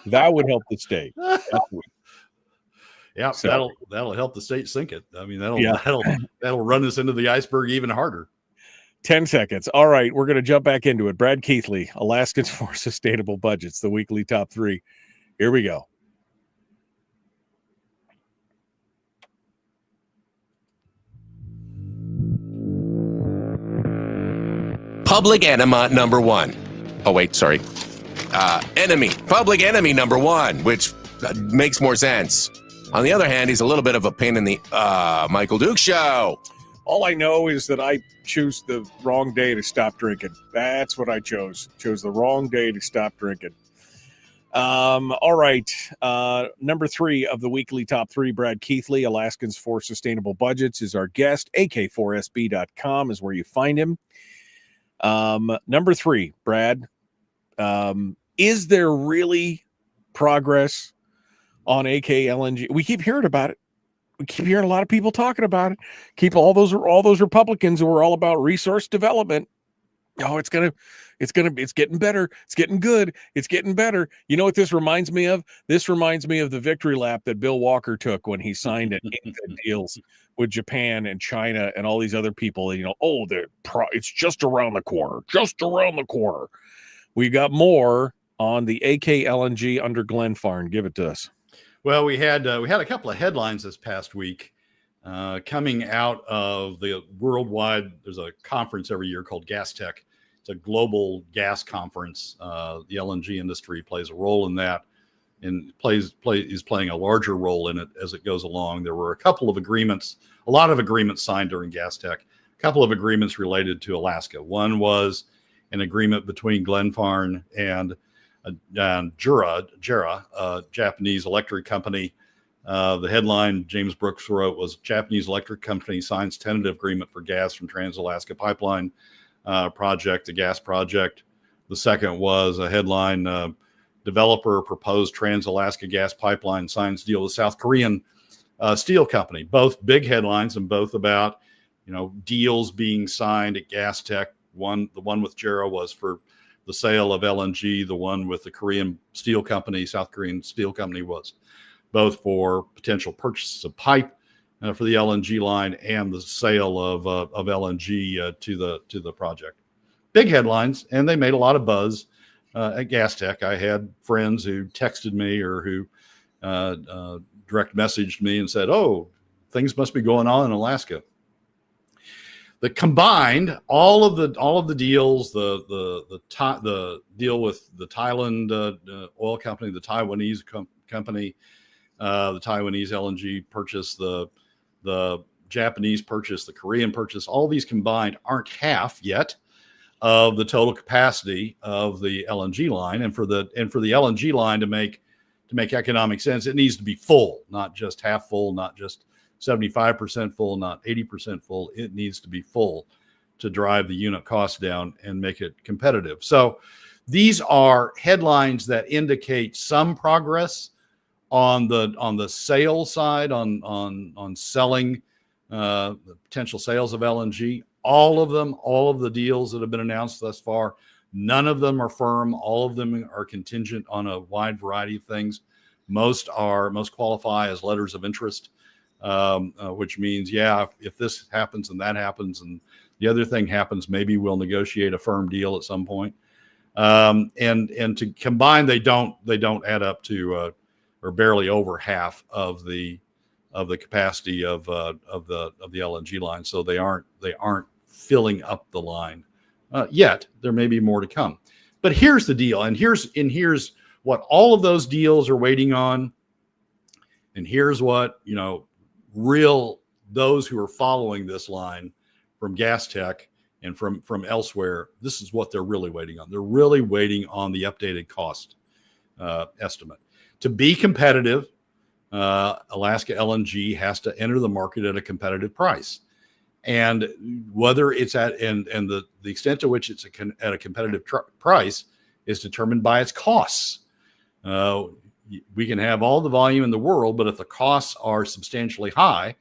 That would help the state. Yeah, so, that'll help the state sink it. I mean, that'll run us into the iceberg even harder. 10 seconds. All right, we're going to jump back into it. Brad Keithley, Alaskans for Sustainable Budgets, the weekly top 3. Here we go. Public enema number 1. Oh, wait, sorry. Public enemy number 1, which makes more sense. On the other hand, he's a little bit of a pain in the Michael Duke show. All I know is that I choose the wrong day to stop drinking. That's what I chose. Chose the wrong day to stop drinking. All right. Number 3 of the weekly top 3, Brad Keithley, Alaskans for Sustainable Budgets, is our guest. AK4SB.com is where you find him. Number 3, Brad, is there really progress on AKLNG? We keep hearing about it. We keep hearing a lot of people talking about it. Keep all those Republicans who are all about resource development. Oh, it's getting better. It's getting good. It's getting better. You know what this reminds me of? This reminds me of the victory lap that Bill Walker took when he signed and inked the deals with Japan and China and all these other people. It's just around the corner. Just around the corner. We got more on the AKLNG under Glenfarne. Give it to us. Well, we had a couple of headlines this past week coming out of the worldwide. There's a conference every year called Gas Tech. It's a global gas conference. The LNG industry plays a role in that, and is playing a larger role in it as it goes along. There were a lot of agreements signed during Gas Tech. A couple of agreements related to Alaska. One was an agreement between Glenfarne and JERA, a Japanese electric company. The headline James Brooks wrote was Japanese electric company signs tentative agreement for gas from Trans-Alaska Pipeline project, a gas project. The second was a headline, developer proposed Trans-Alaska gas pipeline signs deal with South Korean steel company. Both big headlines and both about, deals being signed at Gas Tech. The one with JERA was for the sale of LNG. The one with the Korean steel company, South Korean steel company, was both for potential purchase of pipe for the LNG line and the sale of LNG to the project. Big headlines, and they made a lot of buzz at Gas Tech. I had friends who texted me or who direct messaged me and said, "Oh, things must be going on in Alaska." The combined all of the deals, the deal with the Thailand oil company, the Taiwanese company, the Taiwanese LNG purchase, the Japanese purchase, the Korean purchase, all these combined aren't half yet of the total capacity of the LNG line. And for the LNG line to make economic sense, it needs to be full, not just half full, not just 75% full, not 80% full. It needs to be full to drive the unit cost down and make it competitive. So these are headlines that indicate some progress on the sales side, on selling the potential sales of LNG. All of the deals that have been announced thus far, none of them are firm. All of them are contingent on a wide variety of things. Most qualify as letters of interest, which means, if this happens and that happens and the other thing happens, maybe we'll negotiate a firm deal at some point. And to combine, they don't add up to or barely over half of the capacity of the LNG line. So they aren't filling up the line yet. There may be more to come. But here's the deal, and here's what all of those deals are waiting on, and here's what those who are following this line from Gas Tech and from elsewhere, this is what they're really waiting on. They're really waiting on the updated cost estimate. To be competitive, Alaska LNG has to enter the market at a competitive price. And whether it's at and the extent to which it's at a competitive price is determined by its costs. We can have all the volume in the world, but if the costs are substantially high,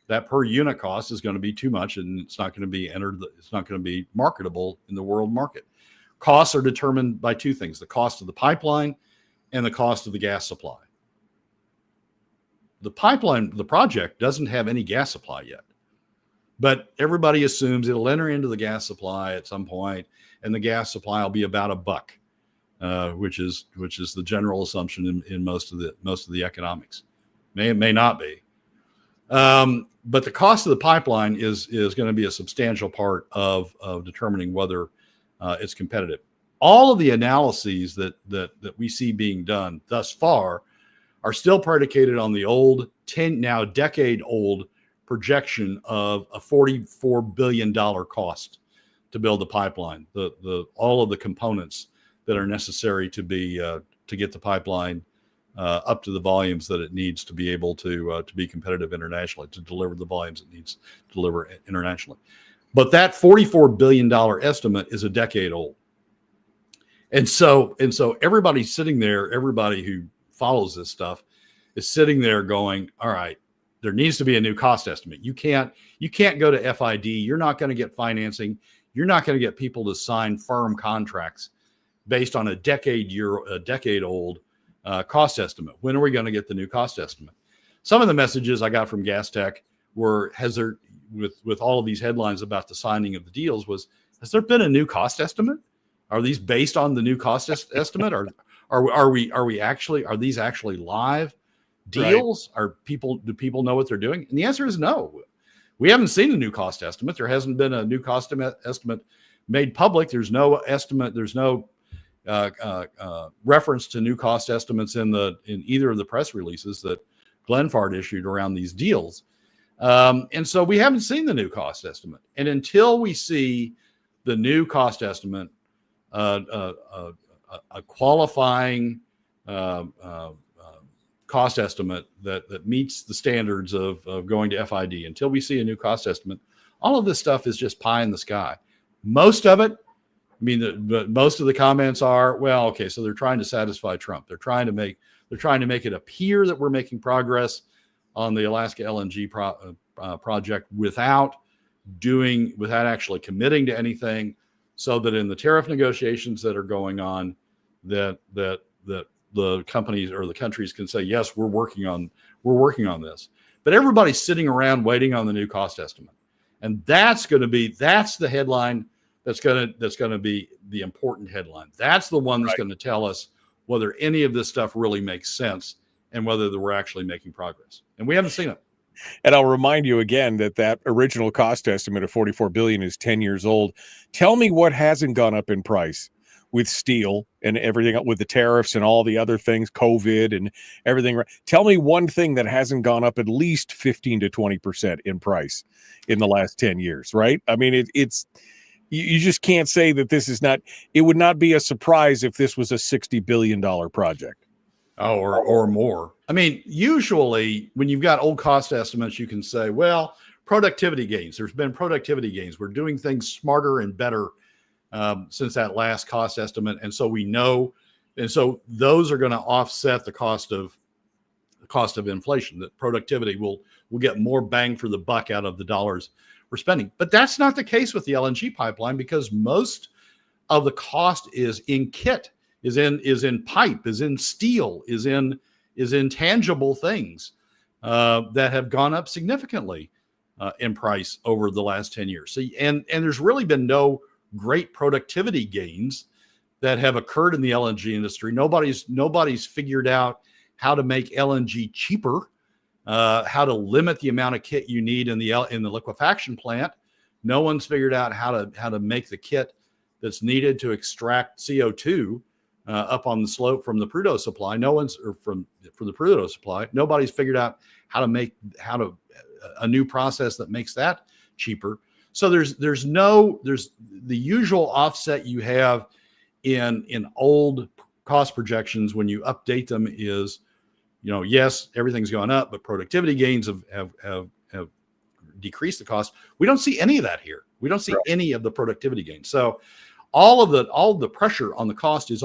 that per unit cost is going to be too much, and it's not going to be it's not going to be marketable in the world market. Costs are determined by two things: the cost of the pipeline and the cost of the gas supply. The project doesn't have any gas supply yet, but everybody assumes it'll enter into the gas supply at some point, and the gas supply will be about $1, which is the general assumption in most of the economics. May not be. But the cost of the pipeline is going to be a substantial part of determining whether it's competitive. All of the analyses that we see being done thus far are still predicated on the old decade-old projection of a $44 billion cost to build the pipeline. All of the components that are necessary to get the pipeline up to the volumes that it needs to be able to be competitive internationally, to deliver the volumes it needs to deliver internationally. But that $44 billion estimate is a decade old. And so everybody's sitting there, everybody who follows this stuff is sitting there going, all right, there needs to be a new cost estimate. You can't go to FID. You're not going to get financing. You're not going to get people to sign firm contracts based on a decade old cost estimate. When are we going to get the new cost estimate? Some of the messages I got from Gas Tech were, with all of these headlines about the signing of the deals, has there been a new cost estimate? Are these based on the new cost estimate? Are these actually live deals? Right. Do people know what they're doing? And the answer is no. We haven't seen a new cost estimate. There hasn't been a new cost estimate made public. There's no estimate. There's no reference to new cost estimates in either of the press releases that Glenfarne issued around these deals. And so we haven't seen the new cost estimate. And until we see the new cost estimate, a qualifying cost estimate that meets the standards of going to FID, until we see a new cost estimate, all of this stuff is just pie in the sky. Most of it, most of the comments are, well, okay, so they're trying to satisfy Trump. They're trying to make it appear that we're making progress on the Alaska LNG project without actually committing to anything, so that in the tariff negotiations that are going on, that the companies or the countries can say, yes, we're working on this. But everybody's sitting around waiting on the new cost estimate, and that's the headline that's going to be the important headline. That's the one that's going to tell us whether any of this stuff really makes sense and whether we're actually making progress. And we haven't seen it. And I'll remind you again that original cost estimate of $44 billion is 10 years old. Tell me what hasn't gone up in price. with steel and everything, with the tariffs and all the other things, COVID and everything. Tell me one thing that hasn't gone up at least 15 to 20% in price in the last 10 years, right? I mean, it's you just can't say that this is not. It would not be a surprise if this was a $60 billion project. Oh, or more. I mean, usually when you've got old cost estimates, you can say, well, productivity gains. There's been productivity gains. We're doing things smarter and better since that last cost estimate, and so we know, and so those are going to offset the cost of inflation. That productivity will get more bang for the buck out of the dollars we're spending. But that's not the case with the LNG pipeline, because most of the cost is in kit, is in pipe, is in steel, is in tangible things that have gone up significantly in price over the last 10 years. So, and there's really been no great productivity gains that have occurred in the LNG industry. Nobody's figured out how to make LNG cheaper, how to limit the amount of kit you need in the liquefaction plant. No one's figured out how to make the kit that's needed to extract CO2 up on the slope from the Prudhoe supply. From the Prudhoe supply. Nobody's figured out how to make a new process that makes that cheaper. So there's the usual offset you have in old cost projections when you update them is, yes, everything's gone up, but productivity gains have decreased the cost. We don't see any of that here. We don't see any of the productivity gains. So all of the pressure on the cost is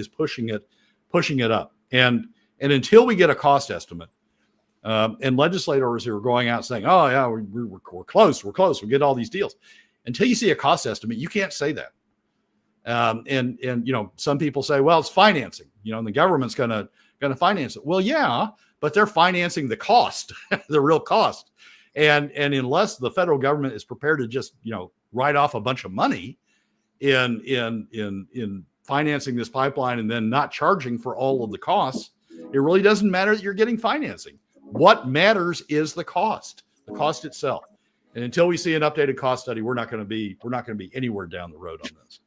pushing it up. And until we get a cost estimate, and legislators who are going out saying, "Oh yeah, we're close, we'll get all these deals," until you see a cost estimate, you can't say that. And some people say, "Well, it's financing," and the government's going to finance it. Well, yeah, but they're financing the cost, the real cost. And unless the federal government is prepared to just write off a bunch of money in financing this pipeline and then not charging for all of the costs, it really doesn't matter that you're getting financing. What matters is the cost itself. And until we see an updated cost study, we're not going to be anywhere down the road on this.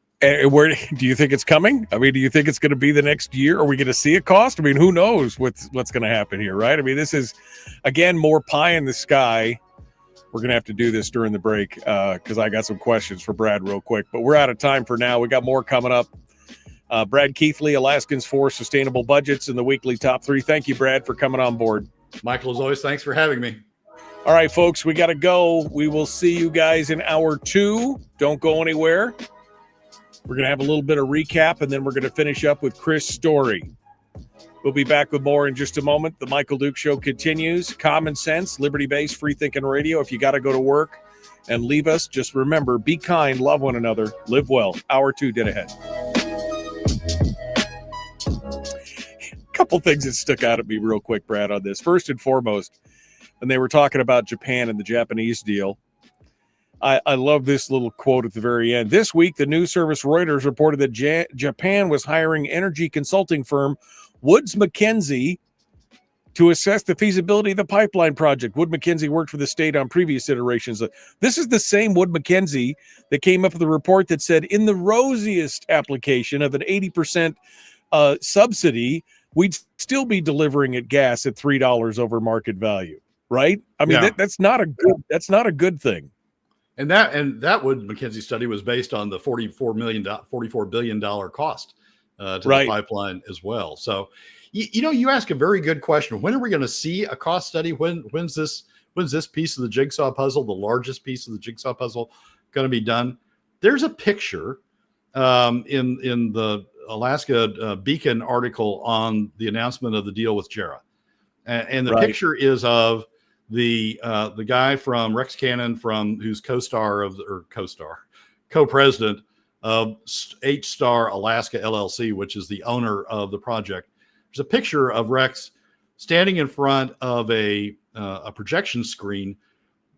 Where do you think it's coming? I mean, do you think it's going to be the next year? Are we going to see a cost? I mean, who knows what's going to happen here, right? I mean, this is, again, more pie in the sky. We're going to have to do this during the break because I got some questions for Brad real quick. But we're out of time for now. We got more coming up. Brad Keithley, Alaskans for Sustainable Budgets in the weekly top 3. Thank you, Brad, for coming on board. Michael, as always, thanks for having me. All right, folks, we got to go. We will see you guys in hour 2. Don't go anywhere. We're going to have a little bit of recap, and then we're going to finish up with Chris' story. We'll be back with more in just a moment. The Michael Duke Show continues. Common sense, liberty-based, free-thinking radio. If you got to go to work and leave us, just remember, be kind, love one another, live well. Hour 2 dead ahead. Couple things that stuck out at me real quick, Brad, on this. First and foremost, when they were talking about Japan and the Japanese deal, I love this little quote at the very end. This week, the news service Reuters reported that Japan was hiring energy consulting firm Woods Mackenzie to assess the feasibility of the pipeline project. Wood Mackenzie worked for the state on previous iterations. This is the same Wood Mackenzie that came up with a report that said in the rosiest application of an 80% subsidy, we'd still be delivering it gas at $3 over market value, right? I mean, that's not a good thing. And that Wood Mackenzie study was based on the $44 billion cost to the pipeline as well. So, you ask a very good question. When are we going to see a cost study? When's this piece of the jigsaw puzzle, the largest piece of the jigsaw puzzle, going to be done? There's a picture in the Alaska Beacon article on the announcement of the deal with JERA, and the picture is of the guy from Rex Cannon, who's co-president of H-Star Alaska LLC, which is the owner of the project. There's a picture of Rex standing in front of a projection screen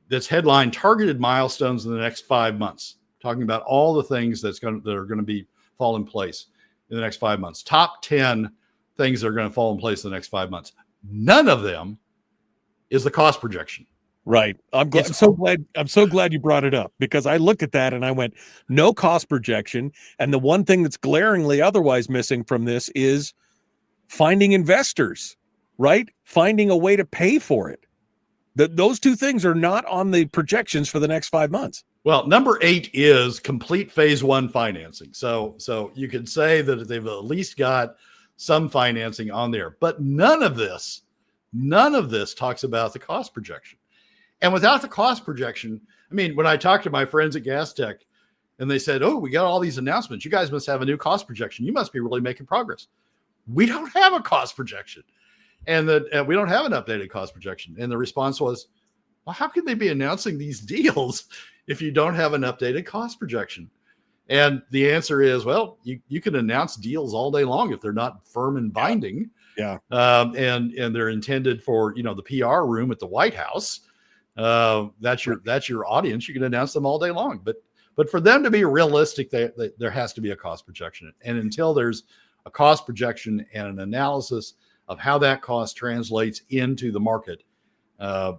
that's headlined "Targeted Milestones in the Next 5 months," talking about all the things that are going to fall in place in the next 5 months. Top 10 things that are going to fall in place in the next 5 months. None of them is the cost projection. Right. I'm so glad you brought it up, because I looked at that and I went, no cost projection. And the one thing that's glaringly otherwise missing from this is finding investors, right? Finding a way to pay for it. Those two things are not on the projections for the next 5 months. Well, number 8 is complete phase 1 financing. So you could say that they've at least got some financing on there, but none of this talks about the cost projection. And without the cost projection, I mean, when I talked to my friends at Gas Tech and they said, oh, we got all these announcements, you guys must have a new cost projection. You must be really making progress. We don't have a cost projection. And we don't have an updated cost projection. And the response was, well, how can they be announcing these deals if you don't have an updated cost projection? And the answer is, well, you can announce deals all day long if they're not firm and binding. Yeah. And they're intended for, the PR room at the White House. That's your audience. You can announce them all day long. But for them to be realistic, there has to be a cost projection. And until there's a cost projection and an analysis of how that cost translates into the market,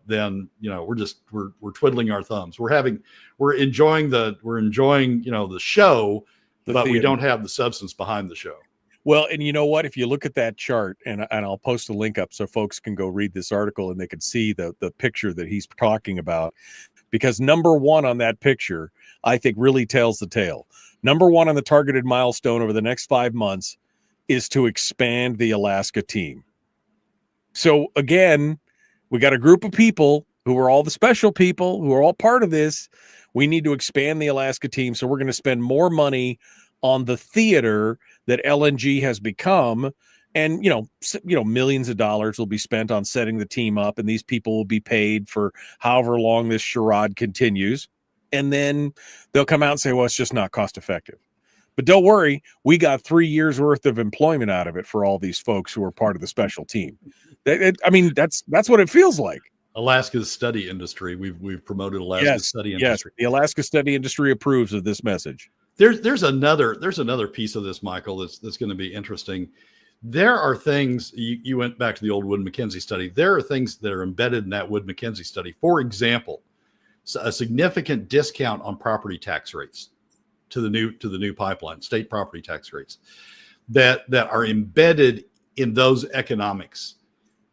then we're twiddling our thumbs. We're enjoying the show, but we don't have the substance behind the show. Well, and you know what? If you look at that chart, and I'll post a link up so folks can go read this article and they can see the picture that he's talking about, because number 1 on that picture, I think, really tells the tale. Number 1 on the targeted milestone over the next 5 months is to expand the Alaska team. So again, we got a group of people who are all the special people who are all part of this. We need to expand the Alaska team. So we're going to spend more money on the theater that LNG has become. And, millions of dollars will be spent on setting the team up, and these people will be paid for however long this charade continues. And then they'll come out and say, well, it's just not cost effective. But don't worry, we got 3 years worth of employment out of it for all these folks who are part of the special team. That's what it feels like. Alaska's study industry. We've promoted Alaska's study industry. Yes, the Alaska study industry approves of this message. There's another piece of this, Michael, that's going to be interesting. There are things, you went back to the old Wood-Mackenzie study. There are things that are embedded in that Wood-Mackenzie study. For example, a significant discount on property tax rates to the new pipeline, state property tax rates that are embedded in those economics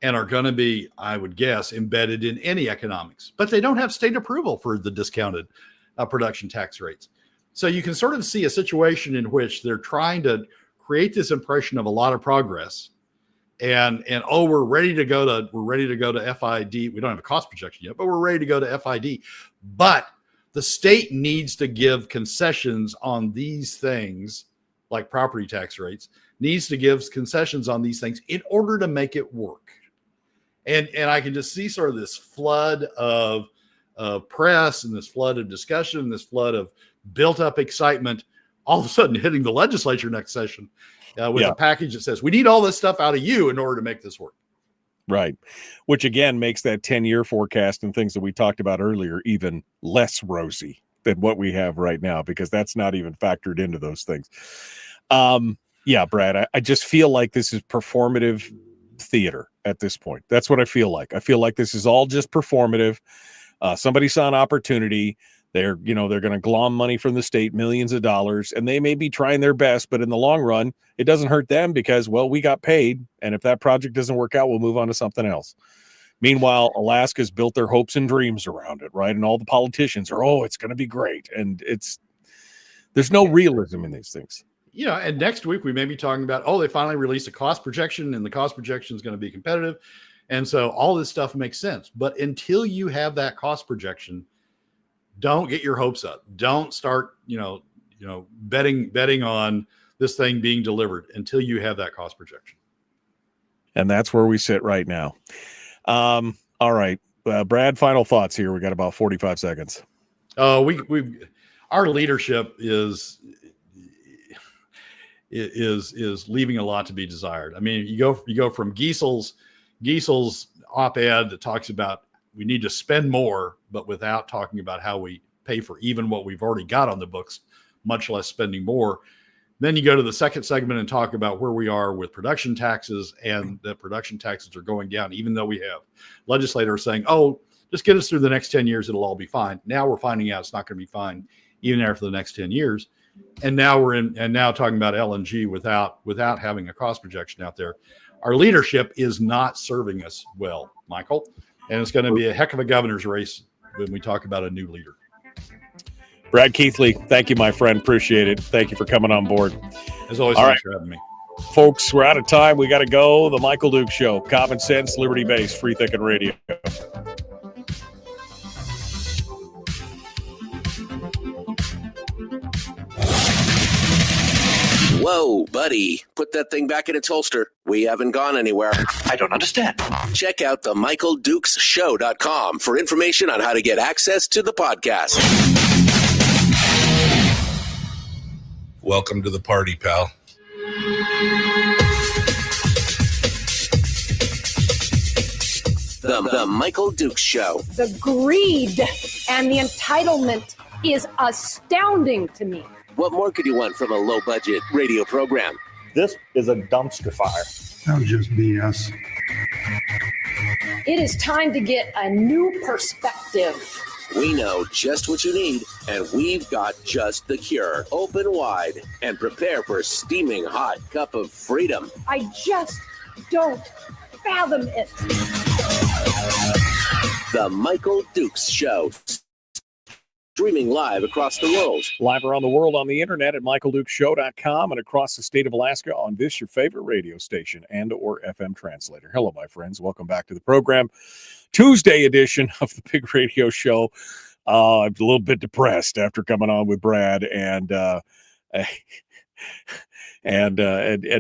and are going to be, I would guess, embedded in any economics, but they don't have state approval for the discounted production tax rates. So you can sort of see a situation in which they're trying to create this impression of a lot of progress, and we're ready to go to FID. We don't have a cost projection yet, but we're ready to go to FID. But the state needs to give concessions on these things, like property tax rates, needs to give concessions on these things in order to make it work. And I can just see sort of this flood of press and this flood of discussion, this flood of built up excitement, all of a sudden hitting the legislature next session with a package that says, we need all this stuff out of you in order to make this work. Right. Which again makes that 10-year forecast and things that we talked about earlier even less rosy than what we have right now, because that's not even factored into those things. Brad, I just feel like this is performative theater at this point. That's what I feel like. I feel like this is all just performative. Somebody saw an opportunity. They're going to glom money from the state, millions of dollars, and they may be trying their best, but in the long run, it doesn't hurt them because, well, we got paid. And if that project doesn't work out, we'll move on to something else. Meanwhile, Alaska's built their hopes and dreams around it, right? And all the politicians are, it's going to be great. And there's no realism in these things. And next week we may be talking about, they finally released a cost projection and the cost projection is going to be competitive. And so all this stuff makes sense. But until you have that cost projection, don't get your hopes up. Don't start, betting on this thing being delivered until you have that cost projection. And that's where we sit right now. All right, Brad, final thoughts here. We got about 45 seconds. Our leadership is leaving a lot to be desired. I mean, you go from Geisel's op-ed that talks about we need to spend more, but without talking about how we pay for even what we've already got on the books, much less spending more. Then you go to the second segment and talk about where we are with production taxes, and the production taxes are going down, even though we have legislators saying, Just get us through the next 10 years. It'll all be fine. Now we're finding out it's not going to be fine even after the next 10 years. And now now talking about LNG without having a cost projection out there. Our leadership is not serving us well, Michael. And it's going to be a heck of a governor's race when we talk about a new leader. Brad Keithley, thank you, my friend. Appreciate it. Thank you for coming on board. As always, All thanks right, for having me. folks, we're out of time. We got to go. The Michael Duke Show, common sense, liberty-based, free thinking radio. Whoa, buddy. Put that thing back in its holster. We haven't gone anywhere. I don't understand. Check out the MichaelDukesShow.com for information on how to get access to the podcast. Welcome to the party, pal. The Michael Dukes Show. The greed and the entitlement is astounding to me. What more could you want from a low-budget radio program? This is a dumpster fire. That was just BS. It is time to get a new perspective. We know just what you need, and we've got just the cure. Open wide and prepare for a steaming hot cup of freedom. I just don't fathom it. The Michael Dukes Show. Streaming live across the world. Live around the world on the internet at michaeldukeshow.com and across the state of Alaska on this, your favorite radio station and or FM translator. Hello, my friends. Welcome back to the program. Tuesday edition of the Big Radio Show. I'm a little bit depressed after coming on with Brad and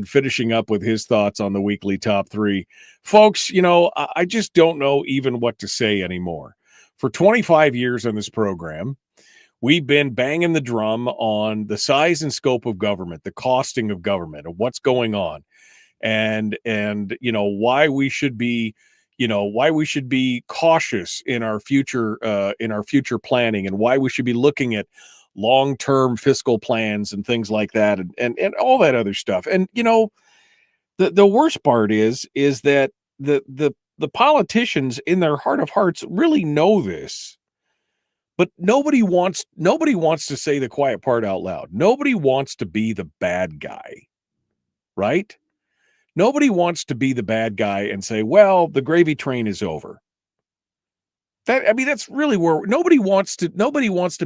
finishing up with his thoughts on the weekly top three. Folks, you know, I just don't know even what to say anymore. For 25 years on this program, we've been banging the drum on the size and scope of government, the costing of government, and what's going on, and you know why we should be cautious in our future planning, and why we should be looking at long-term fiscal plans and things like that, and all that other stuff. And you know, the worst part is that the politicians in their heart of hearts really know this, but nobody wants to say the quiet part out loud. Nobody wants to be the bad guy, right? Nobody wants to be the bad guy and say, well, the gravy train is over. That's really where nobody wants to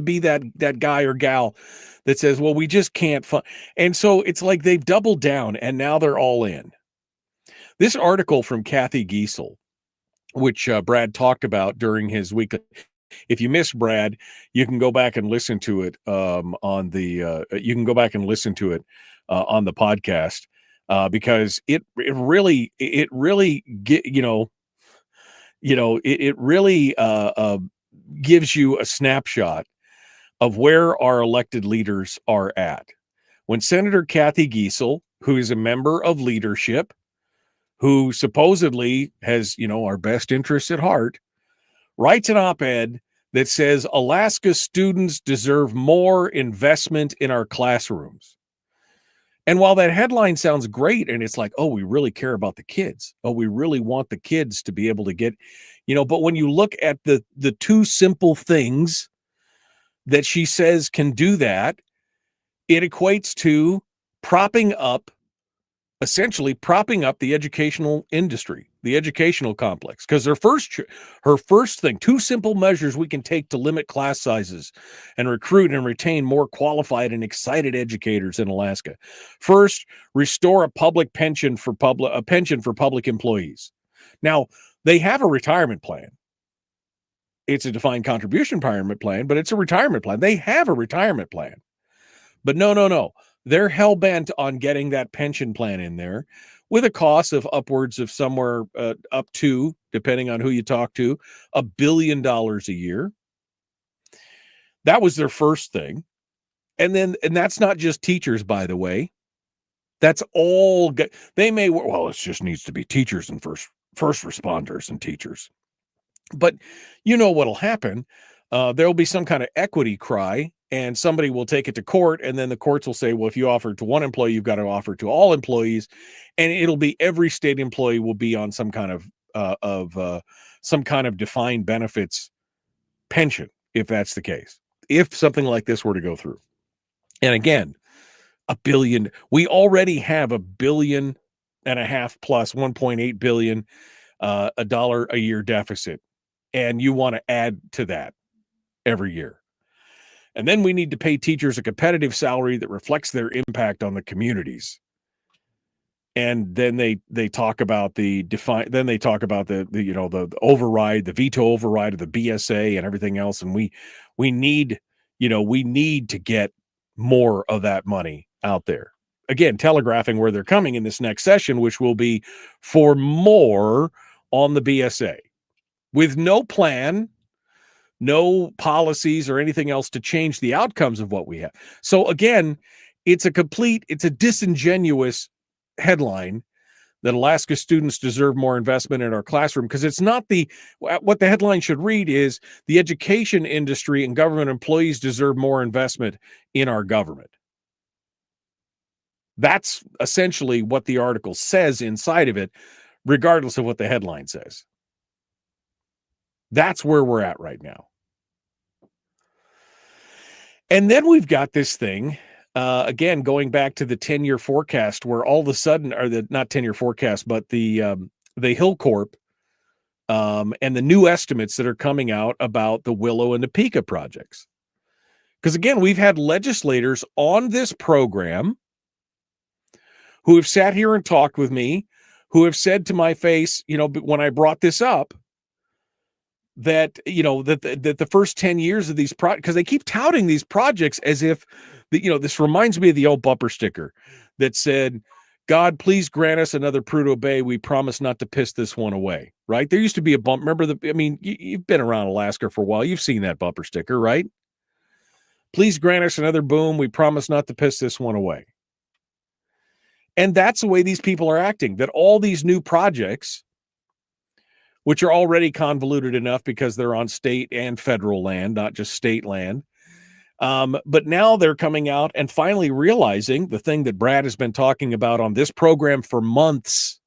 be that guy or gal that says, well, we just can't fund. And so it's like they've doubled down and now they're all in. This article from Kathy Geisel, which Brad talked about during his weekly. If you missed Brad, you can go back and listen to it on the podcast because it really gives you a snapshot of where our elected leaders are at. When Senator Kathy Geisel, who is a member of leadership, who supposedly has, our best interests at heart, writes an op-ed that says Alaska students deserve more investment in our classrooms. And while that headline sounds great, and it's like, oh, we really care about the kids. Oh, we really want the kids to be able to get, but when you look at the two simple things that she says can do that, it equates to essentially propping up the educational industry, the educational complex, because her first thing, two simple measures we can take to limit class sizes and recruit and retain more qualified and excited educators in Alaska. First, restore a public pension for public employees. Now, they have a retirement plan. It's a defined contribution retirement plan, but it's a retirement plan. They have a retirement plan. But no. They're hell-bent on getting that pension plan in there with a cost of upwards of somewhere up to, depending on who you talk to, $1 billion a year. That was their first thing. And that's not just teachers, by the way. That's all. It just needs to be teachers and first responders and teachers. But you know what'll happen. There'll be some kind of equity cry, and somebody will take it to court, and then the courts will say, well, if you offer it to one employee, you've got to offer it to all employees, and it'll be every state employee will be on some kind of some kind of defined benefits pension, if that's the case, if something like this were to go through. And again, $1 billion, we already have $1.5 billion plus 1.8 billion, $1 a year deficit. And you want to add to that every year. And then we need to pay teachers a competitive salary that reflects their impact on the communities. And then they talk about the override, the veto override of the BSA and everything else. And we need to get more of that money out there. Again, telegraphing where they're coming in this next session, which will be for more on the BSA with no plan, no policies or anything else to change the outcomes of what we have. So again, it's a disingenuous headline that Alaska students deserve more investment in our classroom, because it's not what the headline should read is the education industry and government employees deserve more investment in our government. That's essentially what the article says inside of it, regardless of what the headline says. That's where we're at right now. And then we've got this thing, again, going back to the 10-year forecast, where all of a sudden, or the not 10-year forecast, but the Hill Corp and the new estimates that are coming out about the Willow and Topeka projects. Because again, we've had legislators on this program who have sat here and talked with me, who have said to my face, when I brought this up, that the first 10 years of these projects, because they keep touting these projects as if this reminds me of the old bumper sticker that said, God, please grant us another Prudhoe Bay. We promise not to piss this one away. Right? There used to be a bump. Remember you've been around Alaska for a while. You've seen that bumper sticker, right? Please grant us another boom. We promise not to piss this one away. And that's the way these people are acting, that all these new projects, which are already convoluted enough because they're on state and federal land, not just state land. But now they're coming out and finally realizing the thing that Brad has been talking about on this program for months.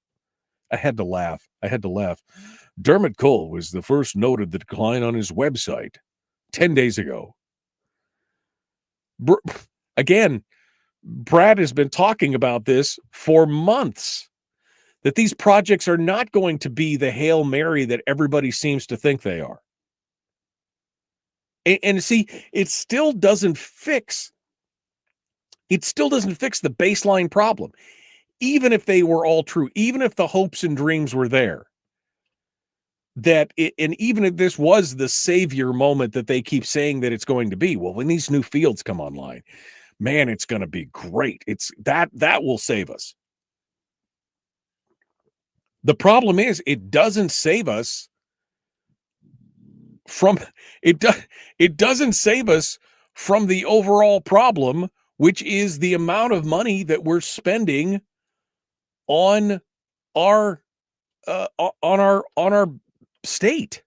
I had to laugh. Dermot Cole was the first noted the decline on his website 10 days ago. Again, Brad has been talking about this for months, that these projects are not going to be the Hail Mary that everybody seems to think they are. And see, it still doesn't fix the baseline problem. Even if they were all true, even if the hopes and dreams were there, and even if this was the savior moment that they keep saying that it's going to be, well, when these new fields come online, man, it's going to be great. It's that will save us. The problem is it doesn't save us from it doesn't save us from the overall problem, which is the amount of money that we're spending on our state.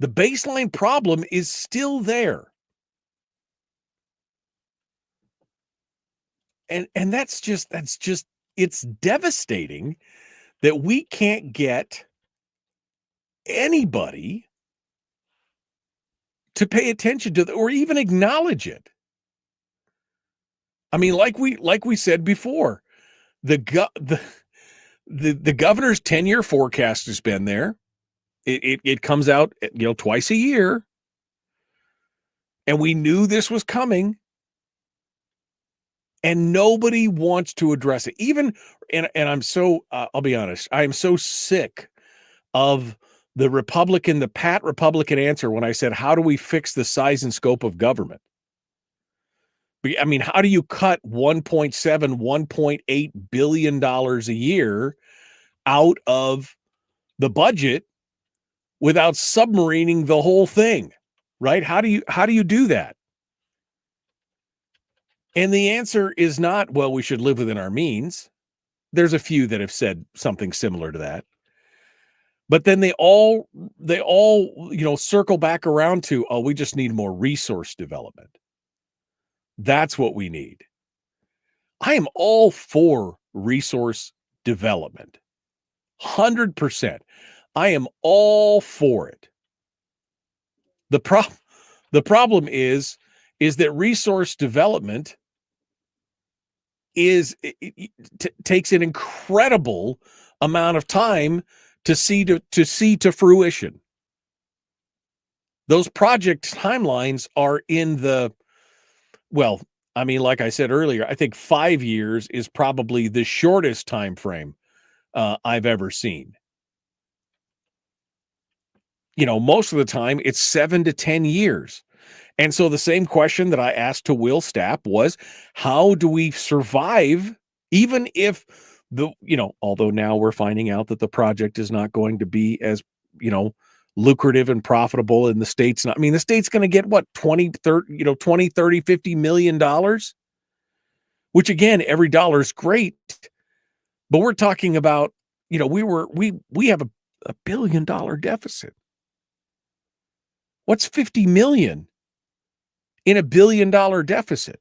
The baseline problem is still there. And that's just it's devastating that we can't get anybody to pay attention to or even acknowledge it. I mean, like we said before, the governor's 10-year forecast has been there. It comes out, twice a year, and we knew this was coming. And nobody wants to address it. And I'm so, I'll be honest, I am so sick of the pat Republican answer when I said, how do we fix the size and scope of government? I mean, how do you cut $1.8 billion a year out of the budget without submarining the whole thing, right? How do you do that? And the answer is not, well, we should live within our means. There's a few that have said something similar to that. But then they all circle back around to, oh, we just need more resource development. That's what we need. I am all for resource development. 100%. I am all for it. The problem is that resource development takes an incredible amount of time to see to fruition. Those project timelines are in the, well, I mean, like I said earlier, I think 5 years is probably the shortest time frame I've ever seen. Most of the time it's 7 to 10 years. And so the same question that I asked to Will Stapp was, how do we survive, even if although now we're finding out that the project is not going to be as, lucrative and profitable in the state's not. I mean, the state's going to get what, 20, 30, $50 million, which again, every dollar is great. But we're talking about, we have a $1 billion deficit. What's 50 million in $1 billion deficit?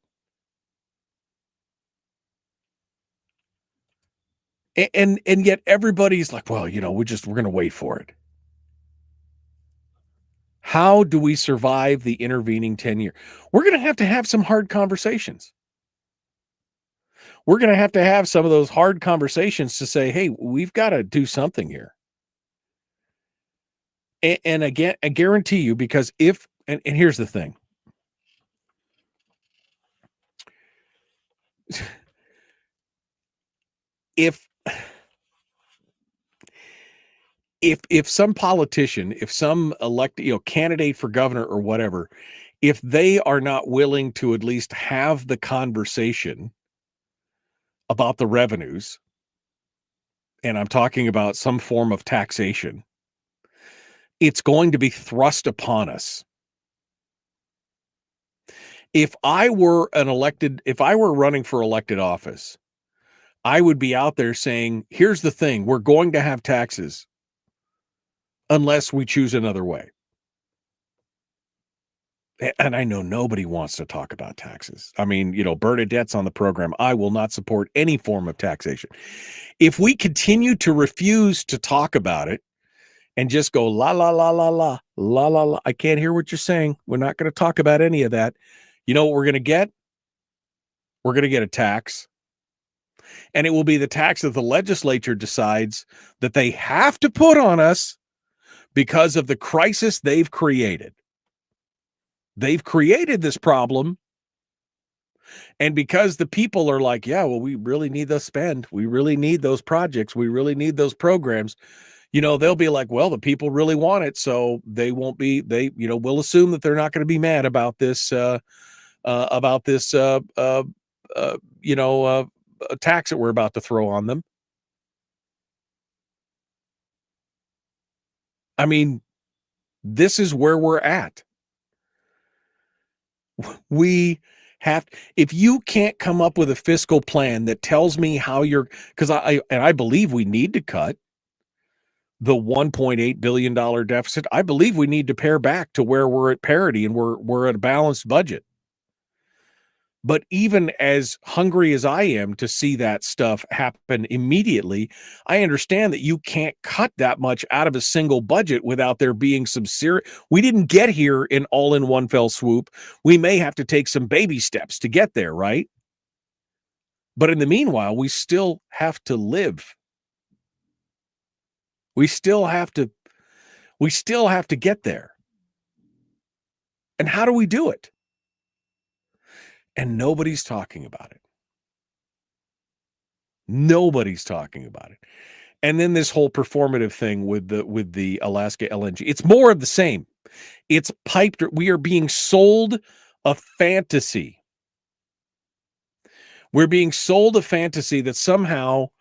And yet everybody's like, well, we're going to wait for it. How do we survive the intervening 10 years? We're going to have some hard conversations. We're going to have some of those hard conversations to say, hey, we've got to do something here. And again, I guarantee you, because and here's the thing. If some politician, if some elected, candidate for governor or whatever, if they are not willing to at least have the conversation about the revenues, and I'm talking about some form of taxation, it's going to be thrust upon us. If I were running for elected office, I would be out there saying, here's the thing, we're going to have taxes unless we choose another way. And I know nobody wants to talk about taxes. I mean, Bernadette's on the program. I will not support any form of taxation. If we continue to refuse to talk about it and just go la, la, la, la, la, la, la, la, I can't hear what you're saying. We're not going to talk about any of that. You know what we're going to get? We're going to get a tax. And it will be the tax that the legislature decides that they have to put on us because of the crisis they've created. They've created this problem. And because the people are like, yeah, well, we really need the spend. We really need those projects. We really need those programs. They'll be like, well, the people really want it. So they won't be, we'll assume that they're not going to be mad about this, tax that we're about to throw on them. I mean, this is where we're at. If you can't come up with a fiscal plan that tells me how because I believe we need to cut the $1.8 billion deficit. I believe we need to pare back to where we're at parity and we're at a balanced budget. But even as hungry as I am to see that stuff happen immediately, I understand that you can't cut that much out of a single budget without there being some serious. We didn't get here in one fell swoop. We may have to take some baby steps to get there, right? But in the meanwhile, we still have to live. We still have to get there. And how do we do it? And nobody's talking about it. Nobody's talking about it. And then this whole performative thing with the Alaska LNG. It's more of the same. It's piped. We are being sold a fantasy. We're being sold a fantasy that somehow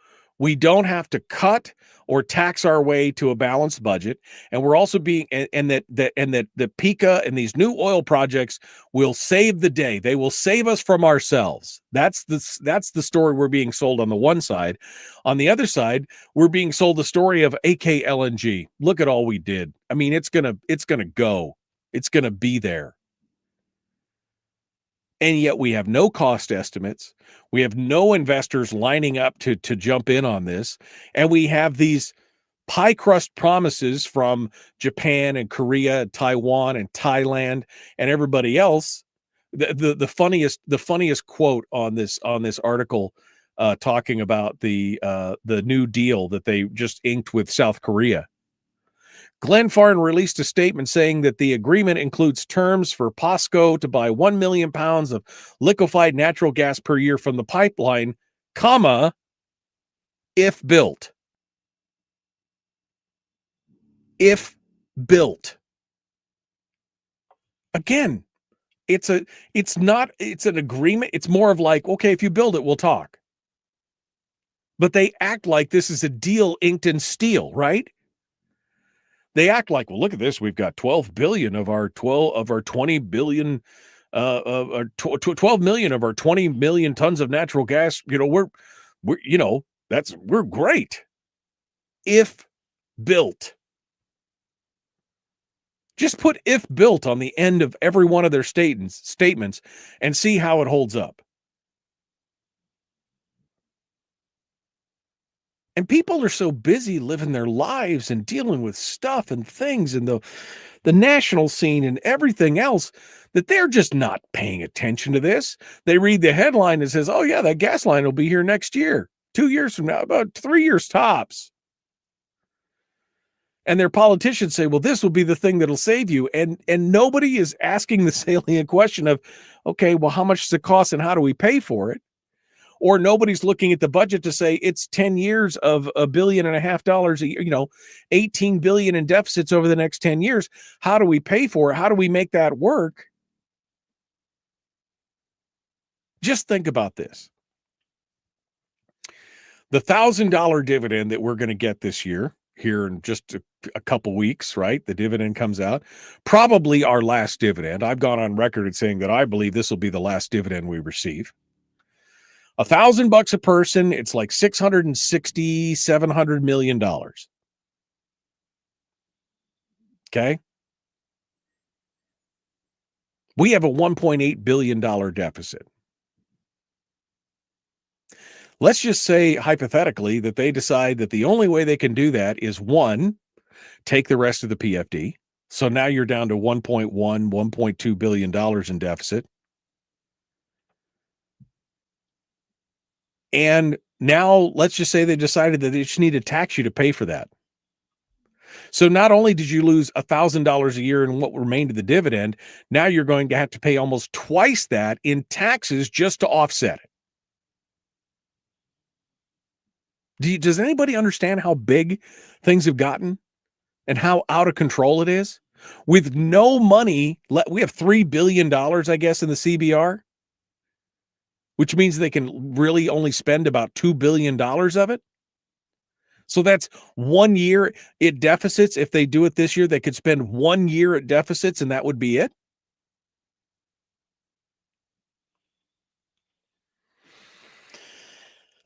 we don't have to cut or tax our way to a balanced budget, and we're also being and that the Pica and these new oil projects will save the day. They will save us from ourselves. That's the story we're being sold on the one side. On the other side, we're being sold the story of AKLNG. Look at all we did. I mean, it's gonna go. It's gonna be there. And yet we have no cost estimates. We have no investors lining up to jump in on this. And we have these pie crust promises from Japan and Korea, Taiwan and Thailand and everybody else. The funniest quote on this article talking about the New Deal that they just inked with South Korea. Glenn Farn released a statement saying that the agreement includes terms for POSCO to buy 1 million pounds of liquefied natural gas per year from the pipeline, comma, if built. If built. Again, it's an agreement. It's more of like, okay, if you build it, we'll talk. But they act like this is a deal inked in steel, right? They act like, well, look at this. We've got 12 billion of our 20 billion, 12 million of our 20 million tons of natural gas. We're great. If built. Just put if built on the end of every one of their statements and see how it holds up. And people are so busy living their lives and dealing with stuff and things and the national scene and everything else that they're just not paying attention to this. They read the headline that says, oh, yeah, that gas line will be here next year, 2 years from now, about 3 years tops. And their politicians say, well, this will be the thing that'll save you. And nobody is asking the salient question of, okay, well, how much does it cost and how do we pay for it? Or nobody's looking at the budget to say it's 10 years of $1.5 billion a year, 18 billion in deficits over the next 10 years. How do we pay for it? How do we make that work? Just think about this. The $1,000 dividend that we're going to get this year, here in just a couple weeks, right? The dividend comes out. Probably our last dividend. I've gone on record at saying that I believe this will be the last dividend we receive. $1,000 a person, it's like $700 million. Okay. We have a $1.8 billion deficit. Let's just say hypothetically that they decide that the only way they can do that is one, take the rest of the PFD. So now you're down to $1.2 billion in deficit. And now let's just say they decided that they just need to tax you to pay for that. So not only did you lose $1,000 a year in what remained of the dividend, now you're going to have to pay almost twice that in taxes just to offset it. Does anybody understand how big things have gotten and how out of control it is? With no money, we have $3 billion, I guess, in the CBR, which means they can really only spend about $2 billion of it. So that's 1 year at deficits. If they do it this year, they could spend 1 year at deficits and that would be it.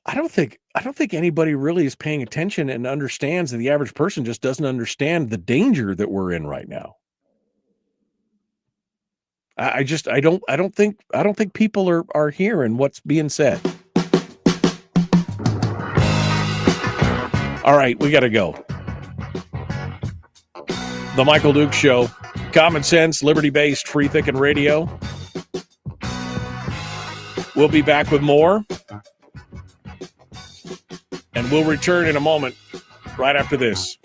I don't think anybody really is paying attention and understands that the average person just doesn't understand the danger that we're in right now. I don't think people are hearing what's being said. All right, we got to go. The Michael Duke Show, common sense, liberty-based, free thinking radio. We'll be back with more. And we'll return in a moment, right after this.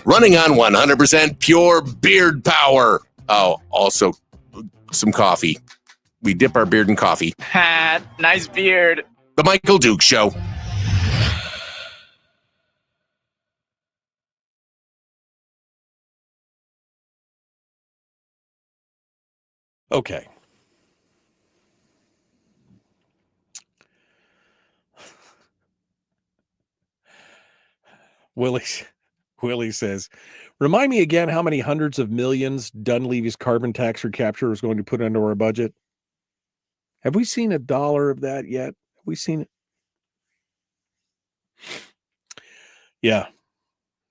Running on 100% pure beard power. Oh, also some coffee. We dip our beard in coffee. Ha, nice beard. The Michael Duke Show. Okay. Willie says, remind me again how many hundreds of millions Dunleavy's carbon tax recapture is going to put into our budget. Have we seen $1 of that yet? Have we seen it? Yeah.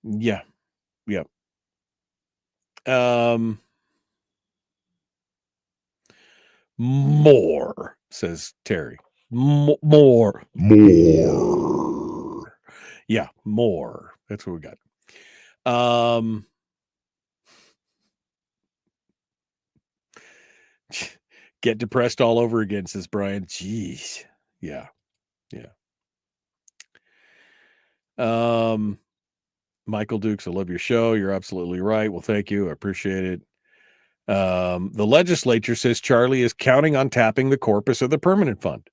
Yeah. Yeah. More, says Terry. More. Yeah, more. That's what we got. Get depressed all over again, says Brian. Jeez. Yeah. Yeah. Michael Dukes, I love your show. You're absolutely right. Well, thank you. I appreciate it. The legislature says Charlie is counting on tapping the corpus of the permanent fund.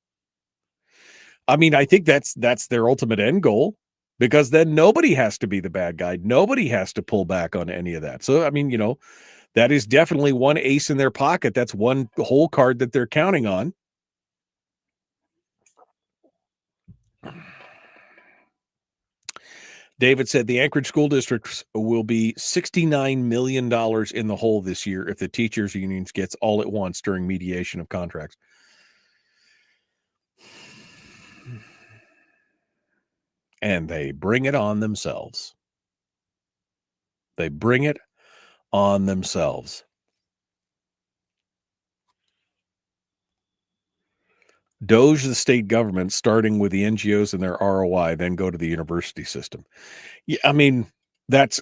I mean, I think that's their ultimate end goal, because then nobody has to be the bad guy. Nobody has to pull back on any of that. So, I mean, that is definitely one ace in their pocket. That's one whole card that they're counting on. David said the Anchorage school districts will be $69 million in the hole this year if the teachers' unions gets all at once during mediation of contracts. And they bring it on themselves. They bring it on themselves. Doge the state government, starting with the NGOs and their ROI, then go to the university system. Yeah, I mean, that's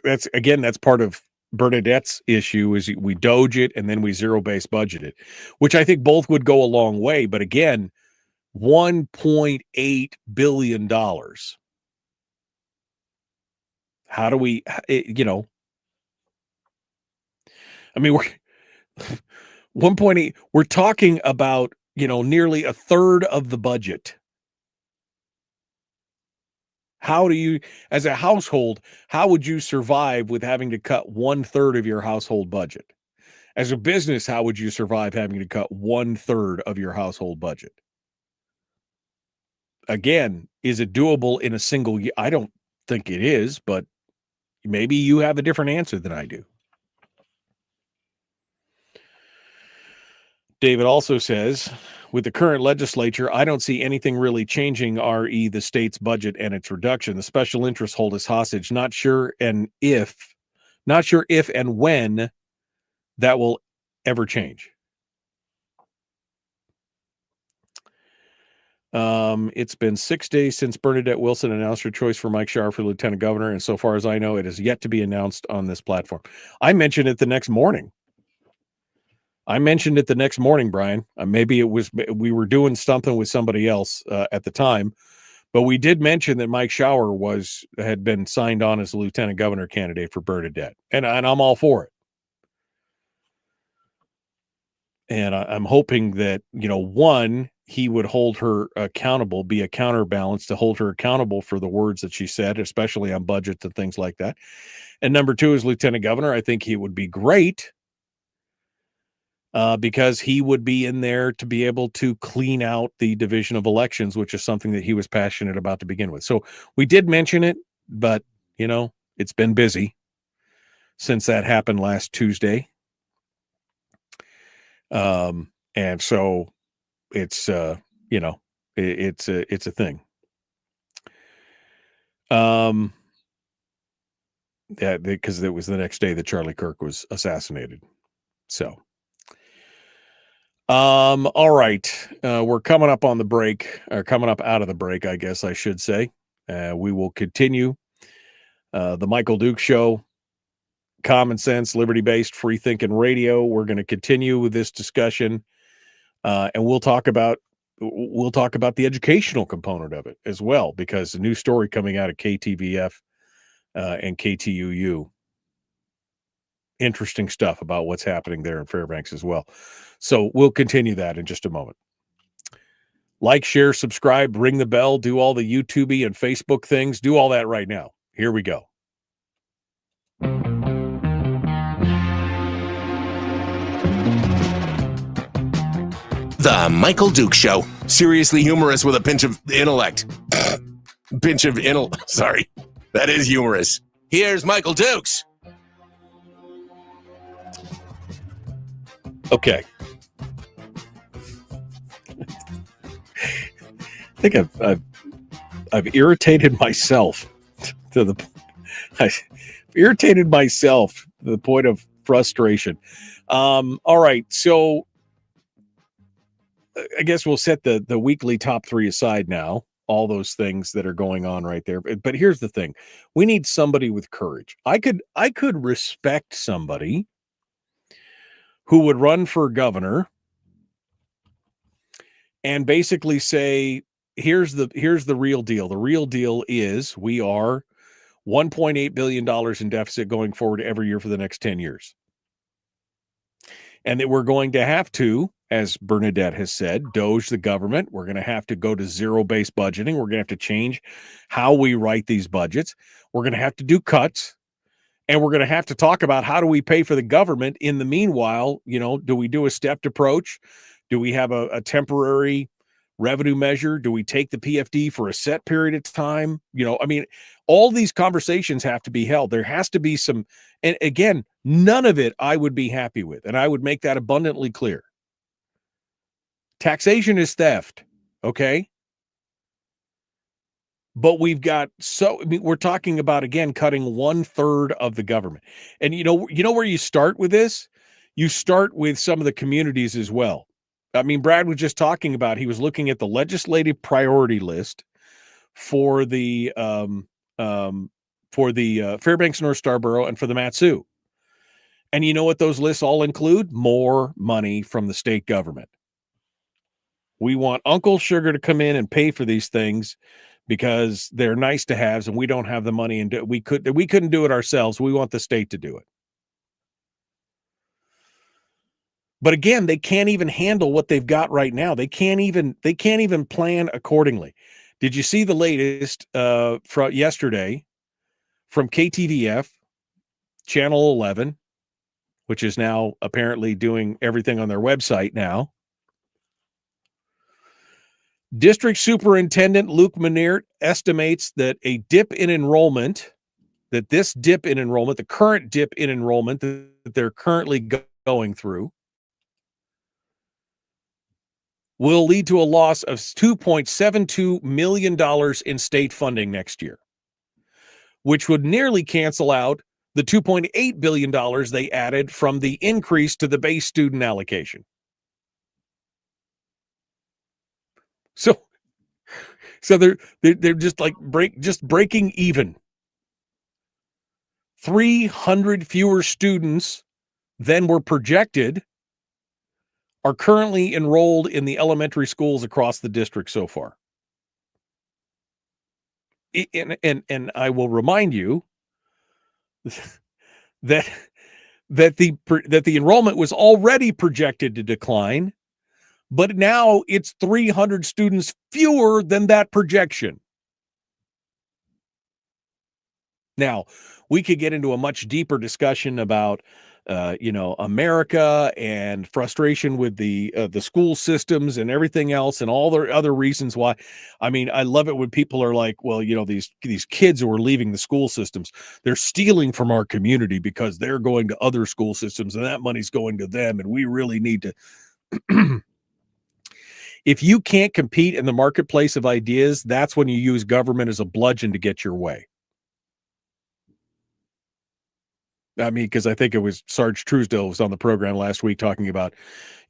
part of Bernadette's issue, is we Doge it and then we zero-base budget it, which I think both would go a long way. But again, $1.8 billion. How do we, I mean, we're 1.8, we're talking about, nearly a third of the budget. How do you, as a household, how would you survive with having to cut 1/3 of your household budget? As a business, how would you survive having to cut 1/3 of your household budget? Again, is it doable in a single year? I don't think it is, but maybe you have a different answer than I do. David also says, with the current legislature, I don't see anything really changing the state's budget and its reduction. The special interests hold us hostage. Not sure if and when that will ever change. It's been 6 days since Bernadette Wilson announced her choice for Mike Shower for lieutenant governor, and so far as I know, it is yet to be announced on this platform. I mentioned it the next morning. Brian. Maybe it was we were doing something with somebody else at the time, but we did mention that Mike Shower had been signed on as a lieutenant governor candidate for Bernadette, and I'm all for it. And I'm hoping that one, he would hold her accountable, be a counterbalance to hold her accountable for the words that she said, especially on budgets and things like that. And number two, as lieutenant governor, I think he would be great. Because he would be in there to be able to clean out the division of elections, which is something that he was passionate about to begin with. So we did mention it, but, it's been busy since that happened last Tuesday. And so it's, it's a thing. Yeah, because it was the next day that Charlie Kirk was assassinated. So. All right. We're coming up on the break, or coming up out of the break, I guess I should say. We will continue the Michael Duke Show, common sense, liberty-based, free-thinking radio. We're going to continue with this discussion, and we'll talk about the educational component of it as well, because a new story coming out of KTVF and KTUU. Interesting stuff about what's happening there in Fairbanks as well. So we'll continue that in just a moment. Like, share, subscribe, ring the bell, do all the YouTube and Facebook things. Do all that right now. Here we go. The Michael Duke Show. Seriously humorous with a pinch of intellect. Sorry. That is humorous. Here's Michael Dukes. Okay. think I've irritated myself I've irritated myself to the point of frustration. All right, so I guess we'll set the weekly top three aside now. All those things that are going on right there. But here's the thing: we need somebody with courage. I could respect somebody who would run for governor and basically say, here's the real deal. The real deal is we are $1.8 billion in deficit going forward every year for the next 10 years. And that we're going to have to, as Bernadette has said, doge the government. We're going to have to go to zero-based budgeting. We're going to have to change how we write these budgets. We're going to have to do cuts. And we're going to have to talk about how do we pay for the government in the meanwhile. Do we do a stepped approach? Do we have a temporary revenue measure? Do we take the PFD for a set period of time? All these conversations have to be held. There has to be some, and again, none of it I would be happy with. And I would make that abundantly clear. Taxation is theft. Okay. But we've got we're talking about, again, cutting 1/3 of the government. And you know where you start with this? You start with some of the communities as well. Brad was just talking about, he was looking at the legislative priority list for the Fairbanks North Starborough and for the Mat-Su. And you know what those lists all include? More money from the state government. We want Uncle Sugar to come in and pay for these things because they're nice to haves and we don't have the money and we couldn't do it ourselves. We want the state to do it. But again, they can't even handle what they've got right now. They can't even plan accordingly. Did you see the latest from yesterday from KTVF, Channel 11, which is now apparently doing everything on their website now? District Superintendent Luke Meniert estimates that the current dip in enrollment that they're currently going through, will lead to a loss of $2.72 million in state funding next year, which would nearly cancel out the $2.8 billion they added from the increase to the base student allocation. So they're just like breaking even. 300 fewer students than were projected are currently enrolled in the elementary schools across the district so far. And I will remind you that the enrollment was already projected to decline, but now it's 300 students fewer than that projection. Now, we could get into a much deeper discussion about America and frustration with the school systems and everything else and all the other reasons why. I love it when people are like, well, these kids who are leaving the school systems, they're stealing from our community because they're going to other school systems and that money's going to them. And we really need to. If you can't compete in the marketplace of ideas, that's when you use government as a bludgeon to get your way. Because I think it was Sarge Truesdale was on the program last week talking about,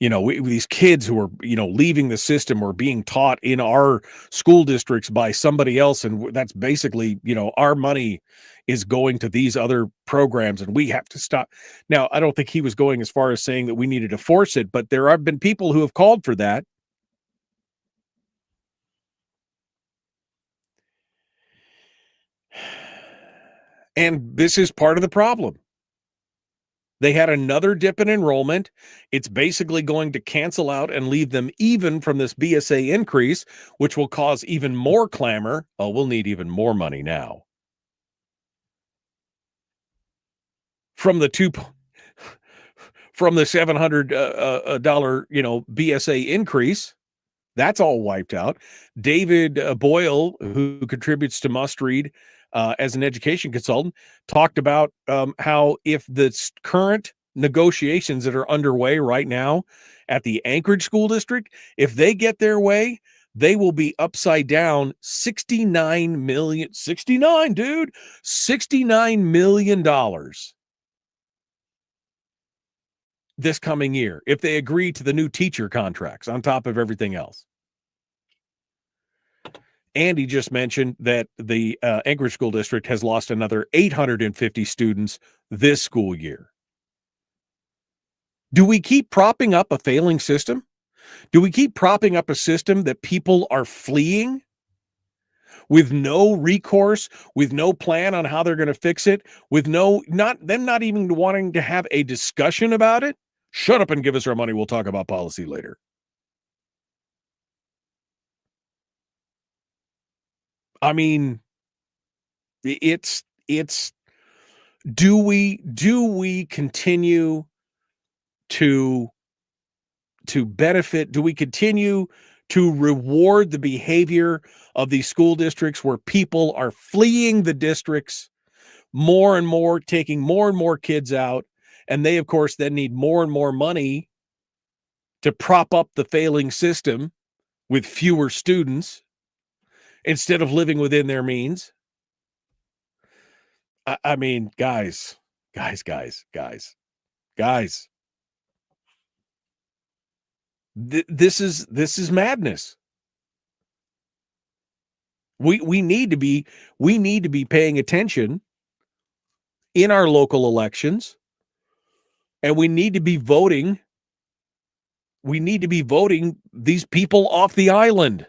these kids who are, leaving the system or being taught in our school districts by somebody else. And that's basically, our money is going to these other programs and we have to stop. Now, I don't think he was going as far as saying that we needed to force it, but there have been people who have called for that. And this is part of the problem. They had another dip in enrollment. It's basically going to cancel out and leave them even from this BSA increase, which will cause even more clamor. Oh, we'll need even more money now. From the $700 BSA increase, that's all wiped out. David Boyle, who contributes to Must Read, as an education consultant, talked about how if the current negotiations that are underway right now at the Anchorage School District, if they get their way, they will be upside down $69 million this coming year if they agree to the new teacher contracts on top of everything else. Andy just mentioned that the Anchorage School District has lost another 850 students this school year. Do we keep propping up a failing system? Do we keep propping up a system that people are fleeing with no recourse, with no plan on how they're going to fix it, with not even wanting to have a discussion about it? Shut up and give us our money. We'll talk about policy later. I mean, it's do we continue to benefit? Do we continue to reward the behavior of these school districts where people are fleeing the districts more and more, taking more and more kids out, and they, of course, then need more and more money to prop up the failing system with fewer students instead of living within their means? I mean, guys. This is madness. We need to be paying attention in our local elections, and we need to be voting. We need to be voting these people off the island,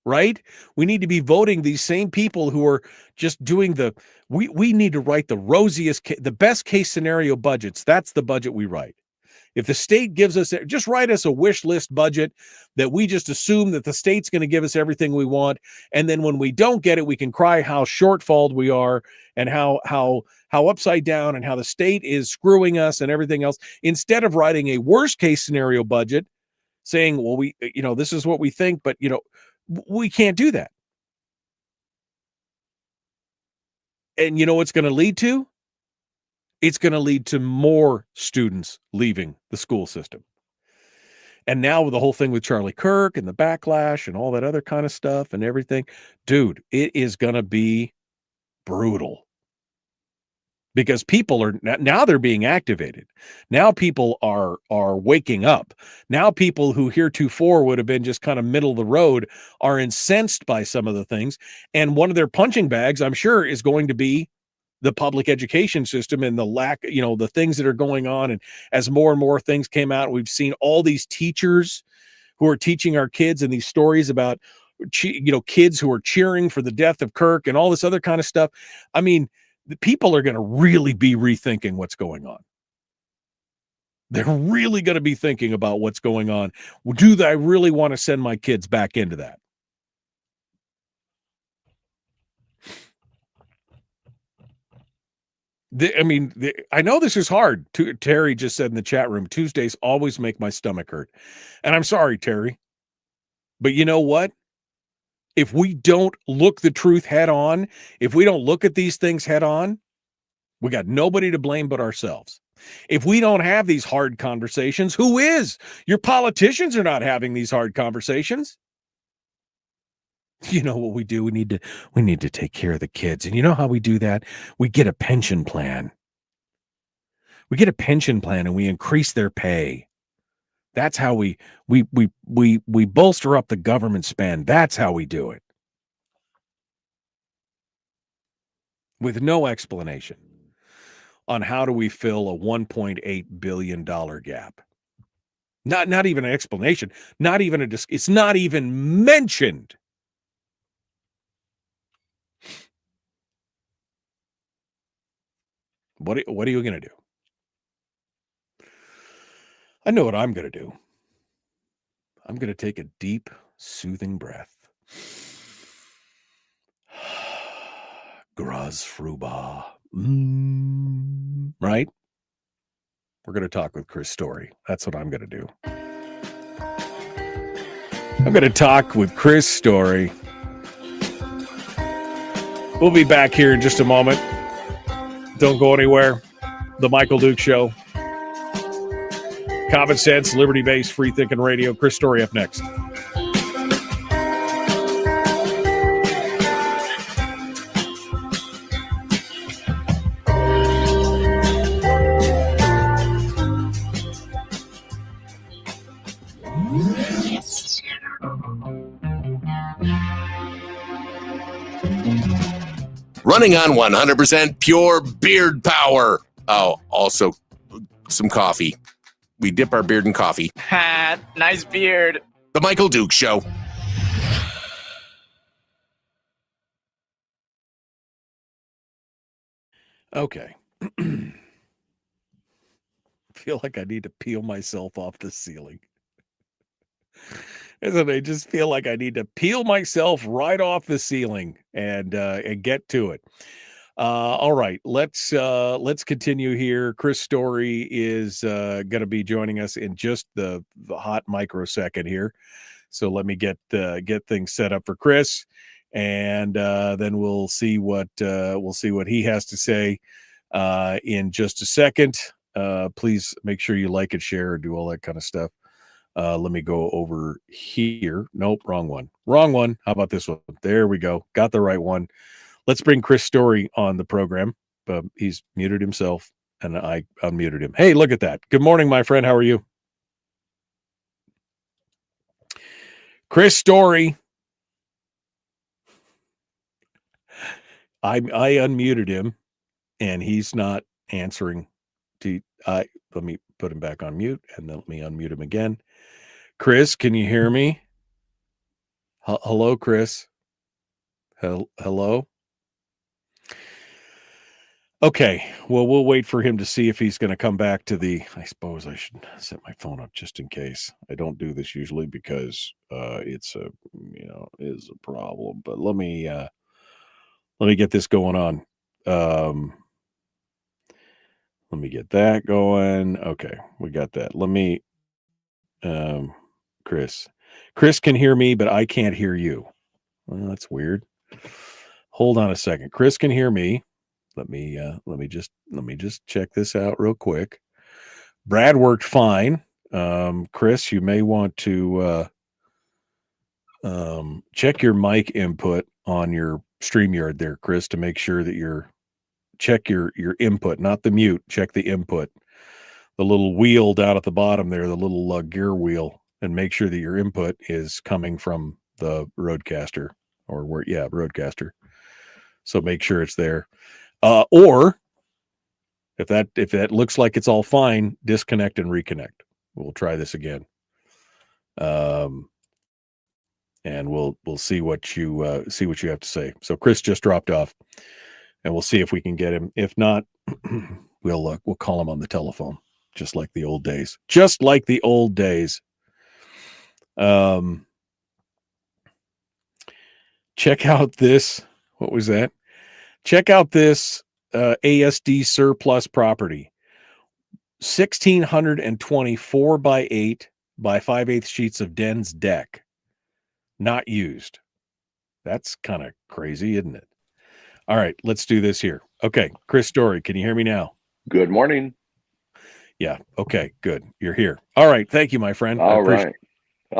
right? We need to be voting these same people who are just doing we need to write the best case scenario budgets. That's the budget we write. If the state gives us, just write us a wish list budget that we just assume that the state's going to give us everything we want. And then when we don't get it, we can cry how shortfalled we are and how upside down and how the state is screwing us and everything else, instead of writing a worst case scenario budget saying, well, this is what we think, but we can't do that. And you know what's going to lead to? It's going to lead to more students leaving the school system. And now with the whole thing with Charlie Kirk and the backlash and all that other kind of stuff and everything, dude, it is going to be brutal. Because people are now they're being activated. Now people are waking up. Now people who heretofore would have been just kind of middle of the road are incensed by some of the things. And one of their punching bags, I'm sure, is going to be the public education system and the lack, the things that are going on. And as more and more things came out, we've seen all these teachers who are teaching our kids and these stories about, kids who are cheering for the death of Kirk and all this other kind of stuff. I mean, the people are going to really be rethinking what's going on. They're really going to be thinking about what's going on. Do I really want to send my kids back into that? I know this is hard. Terry just said in the chat room, Tuesdays always make my stomach hurt. And I'm sorry, Terry. But you know what? If we don't look the truth head on, if we don't look at these things head on, we got nobody to blame but ourselves. If we don't have these hard conversations, who is? Your politicians are not having these hard conversations. You know what we do? We need to take care of the kids. And you know how we do that? We get a pension plan. We get a pension plan and we increase their pay. That's how we bolster up the government spend. That's how we do it. With no explanation on how do we fill a $1.8 billion gap. Not even an explanation. It's not even mentioned. What are you going to do? I know what I'm going to do. I'm going to take a deep, soothing breath. Graz Fruba. Right? We're going to talk with Chris Story. That's what I'm going to do. I'm going to talk with Chris Story. We'll be back here in just a moment. Don't go anywhere. The Michael Duke Show. Common sense, liberty-based, free-thinking radio. Chris Story up next. running on 100% pure beard power. Oh, also some coffee. We dip our beard in coffee. Ha, nice beard. The Michael Duke Show. Okay. Feel like I need to peel myself off the ceiling. Isn't it? I just feel like I need to peel myself right off the ceiling and get to it. All right, let's continue here. Chris Story is going to be joining us in just the hot microsecond here. So let me get things set up for Chris, and then we'll see what he has to say in just a second. Please make sure you like and share and do all that kind of stuff. Let me go over here. Nope, wrong one. How about this one? There we go. Got the right one. Let's bring Chris Story on the program. He's muted himself, and I unmuted him. Hey, look at that. Good morning, my friend. How are you? Chris Story. I unmuted him, and he's not answering. Let me put him back on mute, and then let me unmute him again. Chris, can you hear me? Hello, Chris. Hello? Okay, well, we'll wait for him to see if he's going to come back to I suppose I should set my phone up just in case. I don't do this usually because it's is a problem. But let me get this going on. Let me get that going. Okay, we got that. Let me Chris can hear me, but I can't hear you. Well, that's weird. Hold on a second. Chris can hear me. Let me just check this out real quick. Brad worked fine. Chris, you may want to check your mic input on your StreamYard there, Chris, to make sure that check your input, not the mute. Check the input, the little wheel down at the bottom there, the little gear wheel, and make sure that your input is coming from the Rodecaster Rodecaster. So make sure it's there. Or if that looks like it's all fine, disconnect and reconnect. We'll try this again. And we'll see what you have to say. So Chris just dropped off, and we'll see if we can get him. If not, we'll call him on the telephone, just like the old days. Check out this. What was that? Check out this ASD surplus property. 1,624 by 8 by 5/8 sheets of Den's deck. Not used. That's kind of crazy, isn't it? All right, let's do this here. Okay, Chris Story, can you hear me now? Good morning. Yeah, okay, good. You're here. All right, thank you, my friend. I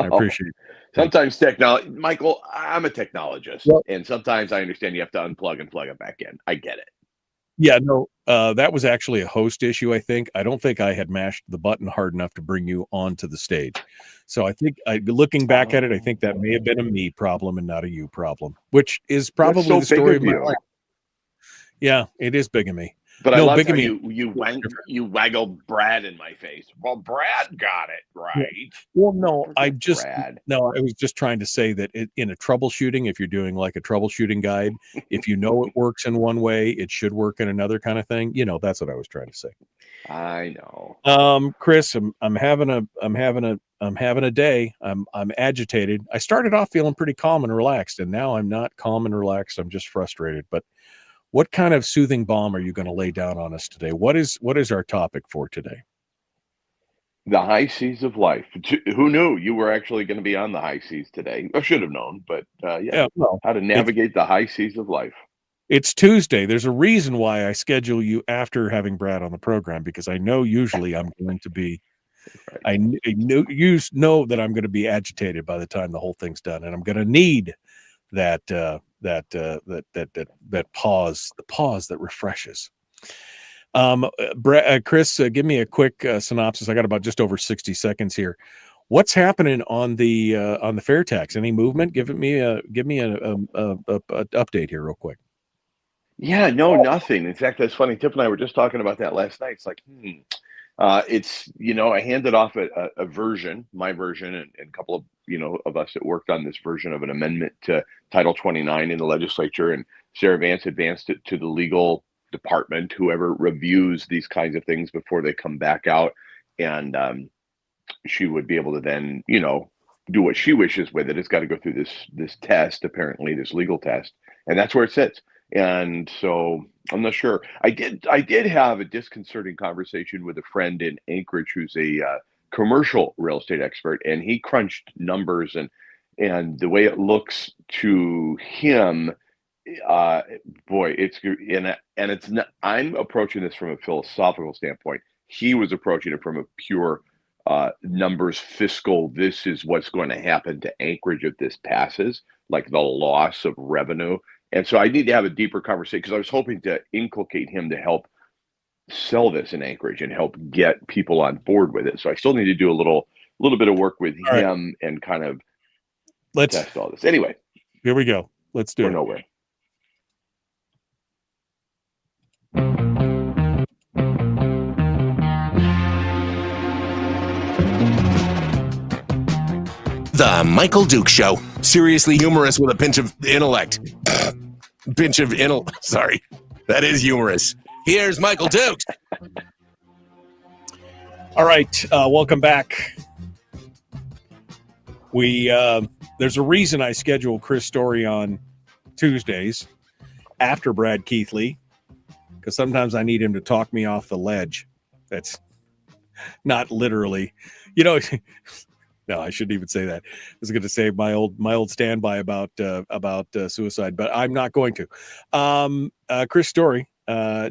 appreciate it. Sometimes technology, Michael, I'm a technologist, Well, and sometimes I understand you have to unplug and plug it back in. I get it. Yeah, no, that was actually a host issue, I think. I don't think I had mashed the button hard enough to bring you onto the stage. So I think, looking back at it, I think that may have been a me problem and not a you problem, which is probably the story of my life. Yeah, it is big of me. But I love how you waggled Brad in my face. Well, Brad got it right. Well, no, I was just trying to say that in a troubleshooting, if you're doing like a troubleshooting guide, if you know it works in one way, it should work in another kind of thing. That's what I was trying to say. I know. Chris, I'm having a day. I'm agitated. I started off feeling pretty calm and relaxed, and now I'm not calm and relaxed. I'm just frustrated. But what kind of soothing balm are you going to lay down on us today? What is our topic for today? The high seas of life. Who knew you were actually going to be on the high seas today? I should have known, but how to navigate the high seas of life. It's Tuesday. There's a reason why I schedule you after having Brad on the program, because I know usually I'm going to be, right. You know that I'm going to be agitated by the time the whole thing's done, and I'm going to need that pause, the pause that refreshes. Chris, give me a quick synopsis. I got about just over 60 seconds here. What's happening on the fair tax? Any movement? Give me an update here real quick. Yeah, no, nothing. In fact, that's funny. Tip and I were just talking about that last night. It's like, it's, I handed off a version, my version, and a couple of, of us that worked on this version of an amendment to Title 29 in the legislature. And Sarah Vance advanced it to the legal department, whoever reviews these kinds of things before they come back out. And she would be able to then, do what she wishes with it. It's got to go through this test, apparently, this legal test. And that's where it sits. And so I'm not sure. I did have a disconcerting conversation with a friend in Anchorage who's a commercial real estate expert, and he crunched numbers and the way it looks to him, boy, it's not. I'm approaching this from a philosophical standpoint. He was approaching it from a pure numbers fiscal. This is what's going to happen to Anchorage if this passes, like the loss of revenue. And so I need to have a deeper conversation because I was hoping to inculcate him to help sell this in Anchorage and help get people on board with it. So I still need to do a little bit of work with him and kind of test all this. Anyway, here we go. Let's do it. Nowhere. The Michael Duke Show. Seriously humorous with a pinch of intellect. Sorry. That is humorous. Here's Michael Dukes. All right. Welcome back. There's a reason I schedule Chris Story on Tuesdays after Brad Keithley, because sometimes I need him to talk me off the ledge. That's not literally, no, I shouldn't even say that. I was going to say my old standby about suicide, but I'm not going to. Chris Story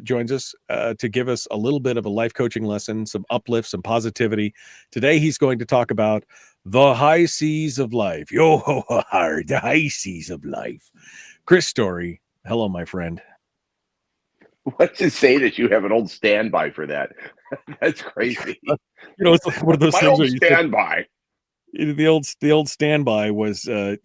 joins us to give us a little bit of a life coaching lesson, some uplift, some positivity. Today, he's going to talk about the high seas of life. The high seas of life. Chris Story, hello, my friend. What's it say that you have an old standby for that? That's crazy. It's like one of those my things. Old standby. The old standby was, I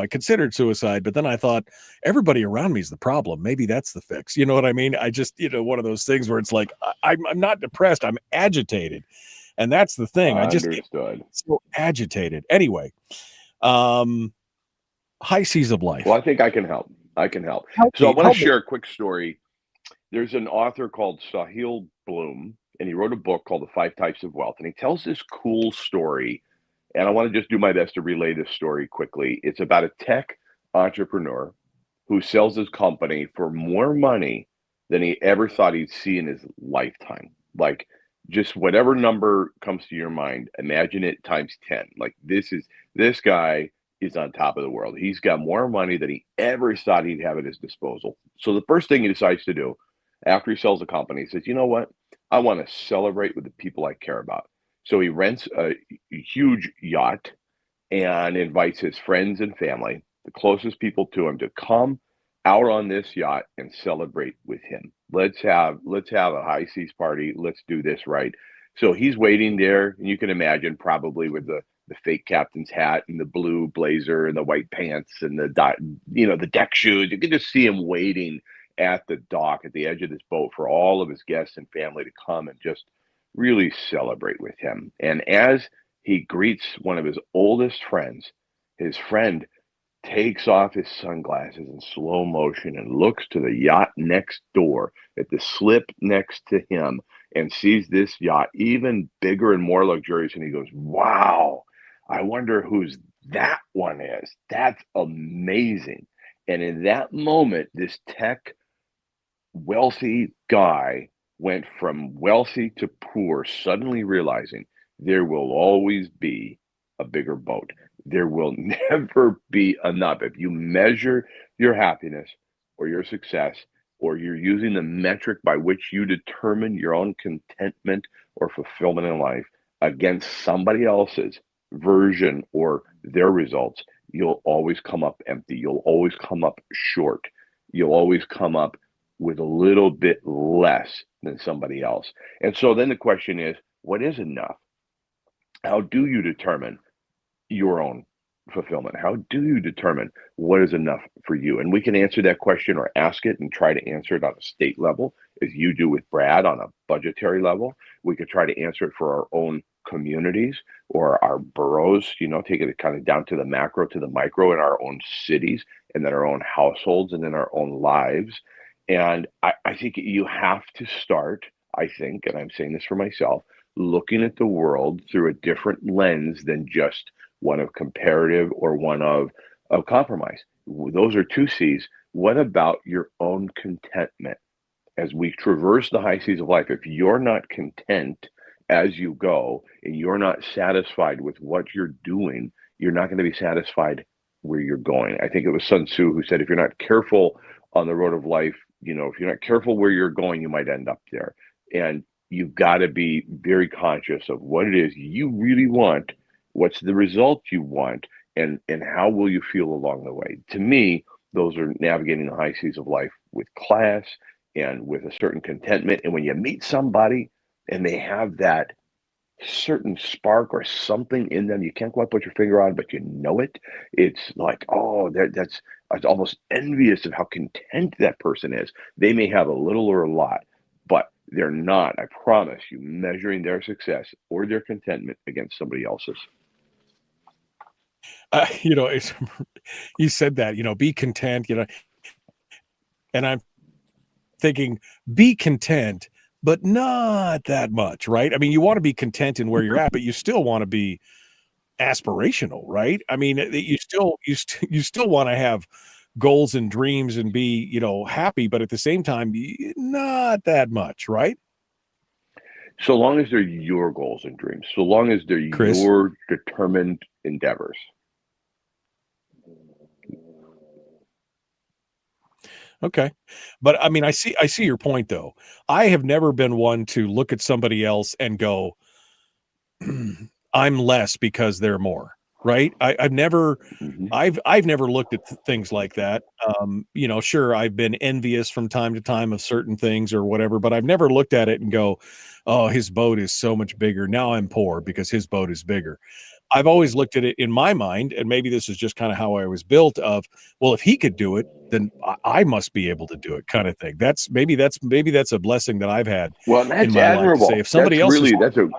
considered suicide, but then I thought everybody around me is the problem. Maybe that's the fix. You know what I mean? I just, one of those things where it's like, I'm not depressed. I'm agitated. And that's the thing. I just get so agitated. Anyway, high seas of life. Well, I think I can help. So I want to share a quick story. There's an author called Sahil Bloom, and he wrote a book called The 5 Types of Wealth. And he tells this cool story. And I want to just do my best to relay this story quickly. It's about a tech entrepreneur who sells his company for more money than he ever thought he'd see in his lifetime. Like, just whatever number comes to your mind, imagine it times 10. Like, this guy is on top of the world. He's got more money than he ever thought he'd have at his disposal. So the first thing he decides to do after he sells the company, he says, you know what? I want to celebrate with the people I care about. So he rents a huge yacht and invites his friends and family, the closest people to him, to come out on this yacht and celebrate with him. Let's have a high seas party. Let's do this right. So he's waiting there, and you can imagine probably with the fake captain's hat and the blue blazer and the white pants and the deck shoes. You can just see him waiting at the dock at the edge of this boat for all of his guests and family to come and just really celebrate with him. And as he greets one of his oldest friends, his friend takes off his sunglasses in slow motion and looks to the yacht next door at the slip next to him and sees this yacht even bigger and more luxurious. And he goes, wow, I wonder whose that one is. That's amazing. And in that moment, this tech wealthy guy went from wealthy to poor, suddenly realizing there will always be a bigger boat. There will never be enough. If you measure your happiness or your success, or you're using the metric by which you determine your own contentment or fulfillment in life against somebody else's version or their results, you'll always come up empty. You'll always come up short. You'll always come up with a little bit less than somebody else. And so then the question is, what is enough? How do you determine your own fulfillment? How do you determine what is enough for you? And we can answer that question or ask it and try to answer it on a state level, as you do with Brad on a budgetary level. We could try to answer it for our own communities or our boroughs, take it kind of down to the macro, to the micro in our own cities and then our own households and in our own lives. And I think you have to start, I think, and I'm saying this for myself, looking at the world through a different lens than just one of comparative or one of compromise. Those are two C's. What about your own contentment? As we traverse the high seas of life, if you're not content as you go and you're not satisfied with what you're doing, you're not going to be satisfied where you're going. I think it was Sun Tzu who said, if you're not careful on the road of life, if you're not careful where you're going, you might end up there. And you've got to be very conscious of what it is you really want, what's the result you want, and how will you feel along the way. To me, those are navigating the high seas of life with class and with a certain contentment. And when you meet somebody and they have that certain spark or something in them, you can't quite put your finger on, but you know it. It's like, oh, that's almost envious of how content that person is. They may have a little or a lot, but they're not, I promise you, measuring their success or their contentment against somebody else's. You said that, be content, and I'm thinking, be content, but not that much, right? I mean, you want to be content in where you're at, but you still want to be aspirational, right? I mean, you still want to have goals and dreams and be, happy, but at the same time, not that much, right? So long as they're your goals and dreams, so long as they're Chris? your determined endeavors. Okay. But I mean, I see your point though. I have never been one to look at somebody else and go, I'm less because they're more, right? I've never looked at things like that. Sure, I've been envious from time to time of certain things or whatever, but I've never looked at it and go, oh, his boat is so much bigger. Now I'm poor because his boat is bigger. I've always looked at it in my mind, and maybe this is just kind of how I was built of, well, if he could do it, then I must be able to do it, kind of thing. That's a blessing that I've had. Well, that's in my admirable. life to say, if somebody that's a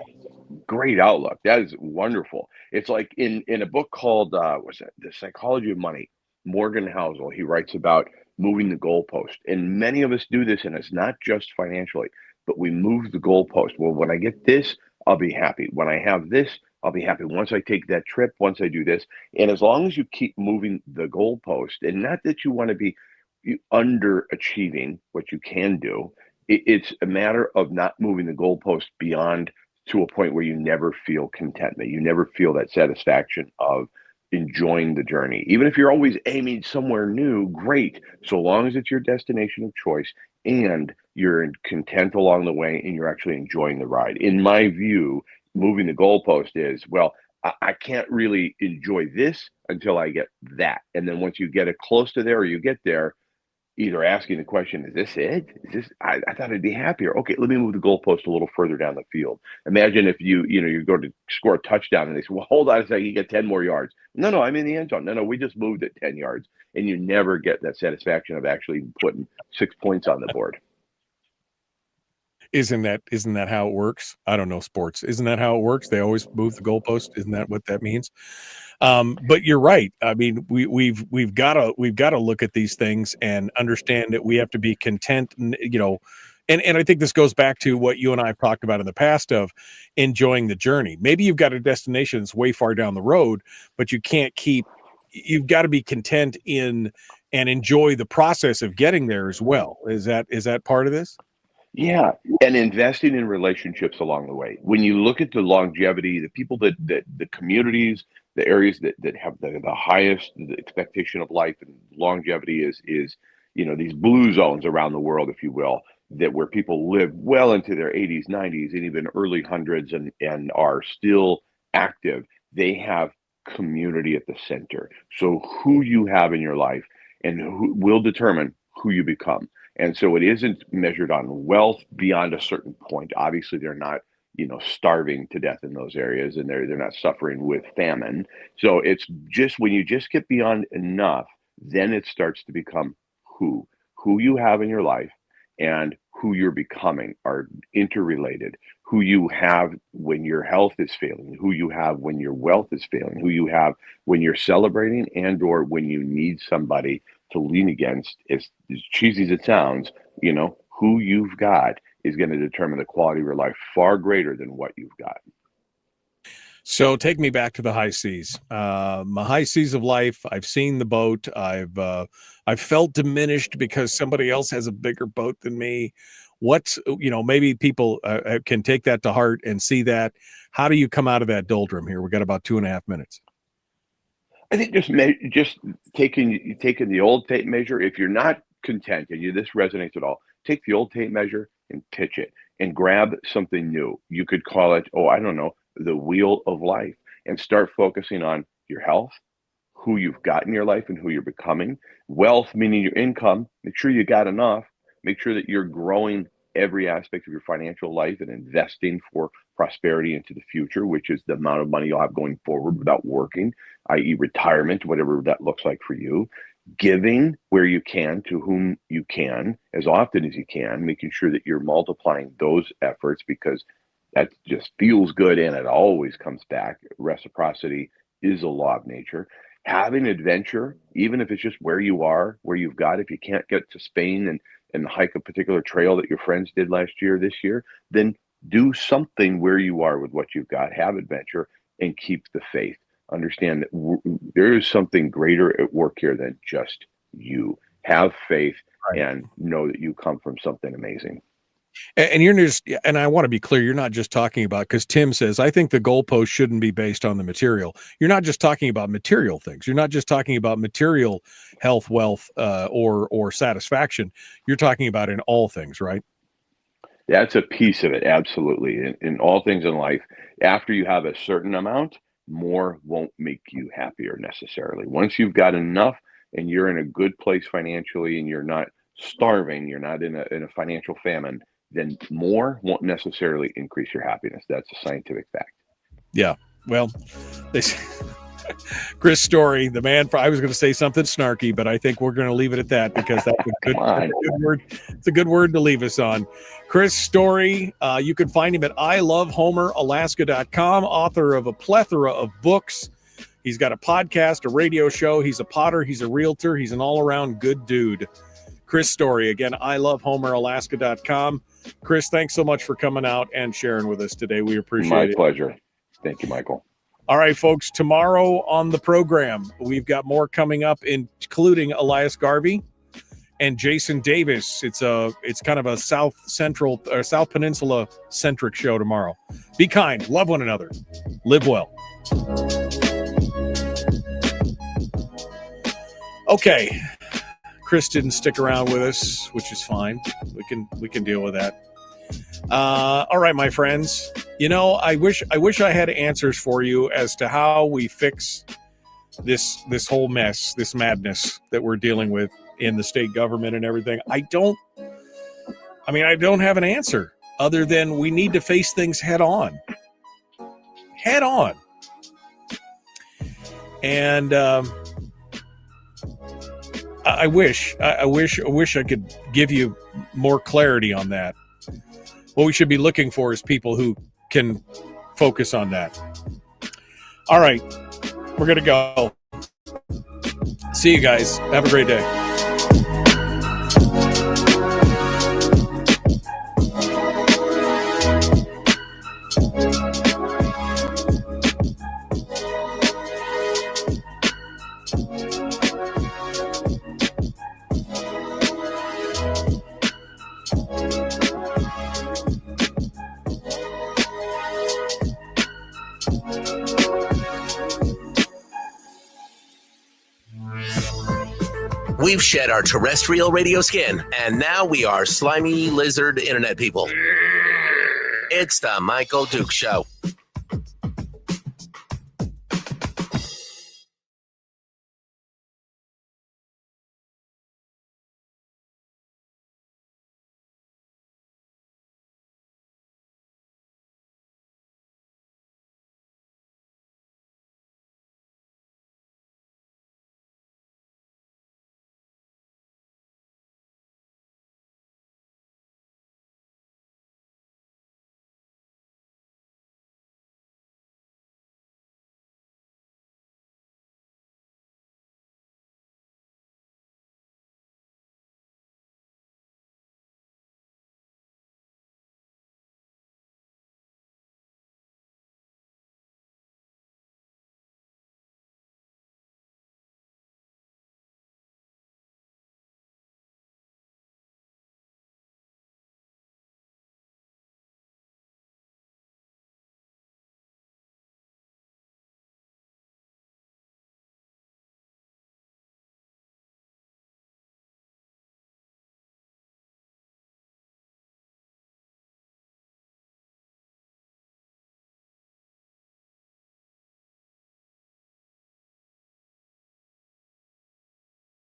great outlook. That is wonderful. It's like in a book called what's that? The Psychology of Money. Morgan Housel, he writes about moving the goalpost, and many of us do this, and it's not just financially, but we move the goalpost. Well, when I get this, I'll be happy. When I have this, I'll be happy. Once I take that trip, once I do this, and as long as you keep moving the goalpost, and not that you want to be underachieving what you can do, it's a matter of not moving the goalpost beyond to a point where you never feel contentment. You never feel that satisfaction of enjoying the journey. Even if you're always aiming somewhere new, great. So long as it's your destination of choice and you're content along the way and you're actually enjoying the ride. In my view, moving the goalpost is, well, I can't really enjoy this until I get that. And then once you get it close to there or you get there, either asking the question, is this it? I thought I'd be happier. Okay, let me move the goalpost a little further down the field. Imagine if you go to score a touchdown and they say, well, hold on a second, you get 10 more yards. No, I'm in the end zone. No, we just moved it 10 yards. And you never get that satisfaction of actually putting 6 points on the board. Isn't that how it works? I don't know sports. Isn't that how it works? They always move the goalpost. Isn't that what that means? But you're right. I mean, we've got to look at these things and understand that we have to be content. And I think this goes back to what you and I have talked about in the past of enjoying the journey. Maybe you've got a destination that's way far down the road, but you've got to be content in and enjoy the process of getting there as well. Is that part of this? Yeah, and investing in relationships along the way. When you look at the longevity, the people that the communities, the areas that have the highest the expectation of life and longevity is these blue zones around the world, if you will, that where people live well into their 80s, 90s, and even early hundreds and are still active. They have community at the center. So who you have in your life and who will determine who you become. And so it isn't measured on wealth beyond a certain point. Obviously, they're not, starving to death in those areas, and they're not suffering with famine. So it's just when you just get beyond enough, then it starts to become who you have in your life and who you're becoming are interrelated. Who you have when your health is failing, who you have when your wealth is failing, who you have when you're celebrating, and or when you need somebody to lean against. As cheesy as it sounds, who you've got is going to determine the quality of your life far greater than what you've got. So take me back to the high seas. My high seas of life. I've seen the boat. I've felt diminished because somebody else has a bigger boat than me. Maybe people can take that to heart and see that. How do you come out of that doldrum here? We got about 2.5 minutes. I think just taking the old tape measure. If you're not content and this resonates at all, take the old tape measure and pitch it and grab something new. You could call it, the wheel of life, and start focusing on your health, who you've got in your life and who you're becoming. Wealth, meaning your income. Make sure you got enough. Make sure that you're growing every aspect of your financial life and investing for prosperity into the future, which is the amount of money you'll have going forward without working, i.e. retirement, whatever that looks like for you. Giving where you can to whom you can as often as you can, making sure that you're multiplying those efforts, because that just feels good and it always comes back. Reciprocity is a law of nature. Having adventure, even if it's just where you are, where you've got. If you can't get to Spain and hike a particular trail that your friends did this year, then do something where you are with what you've got. Have adventure and keep the faith. Understand that there is something greater at work here than just you. Have faith and know that you come from something amazing. And I want to be clear, you're not just talking about, because Tim says, I think the goalpost shouldn't be based on the material. You're not just talking about material things. You're not just talking about material health, wealth, or satisfaction. You're talking about in all things, right? That's a piece of it. Absolutely. In all things in life, after you have a certain amount, more won't make you happier necessarily. Once you've got enough and you're in a good place financially and you're not starving, you're not in a financial famine, then more won't necessarily increase your happiness. That's a scientific fact. Yeah. Well, Chris Story, the man, I was going to say something snarky, but I think we're going to leave it at that because that's a good word. It's a good word to leave us on. Chris Story, you can find him at ilovehomeralaska.com, author of a plethora of books. He's got a podcast, a radio show. He's a potter. He's a realtor. He's an all-around good dude. Chris Story, again, ilovehomeralaska.com. Chris, thanks so much for coming out and sharing with us today. We appreciate it. My pleasure. Thank you, Michael. All right, folks, tomorrow on the program, we've got more coming up, including Elias Garvey and Jason Davis. It's kind of a South Peninsula centric show tomorrow. Be kind, love one another, live well. Okay. Chris didn't stick around with us, which is fine. We can deal with that. All right, my friends. I wish I had answers for you as to how we fix this whole mess, this madness that we're dealing with in the state government and everything. I don't have an answer other than we need to face things head on. Head on. And I wish I could give you more clarity on that. What we should be looking for is people who can focus on that. All right, we're going to go. See you guys. Have a great day. We've shed our terrestrial radio skin, and now we are slimy lizard internet people. It's the Michael Duke Show.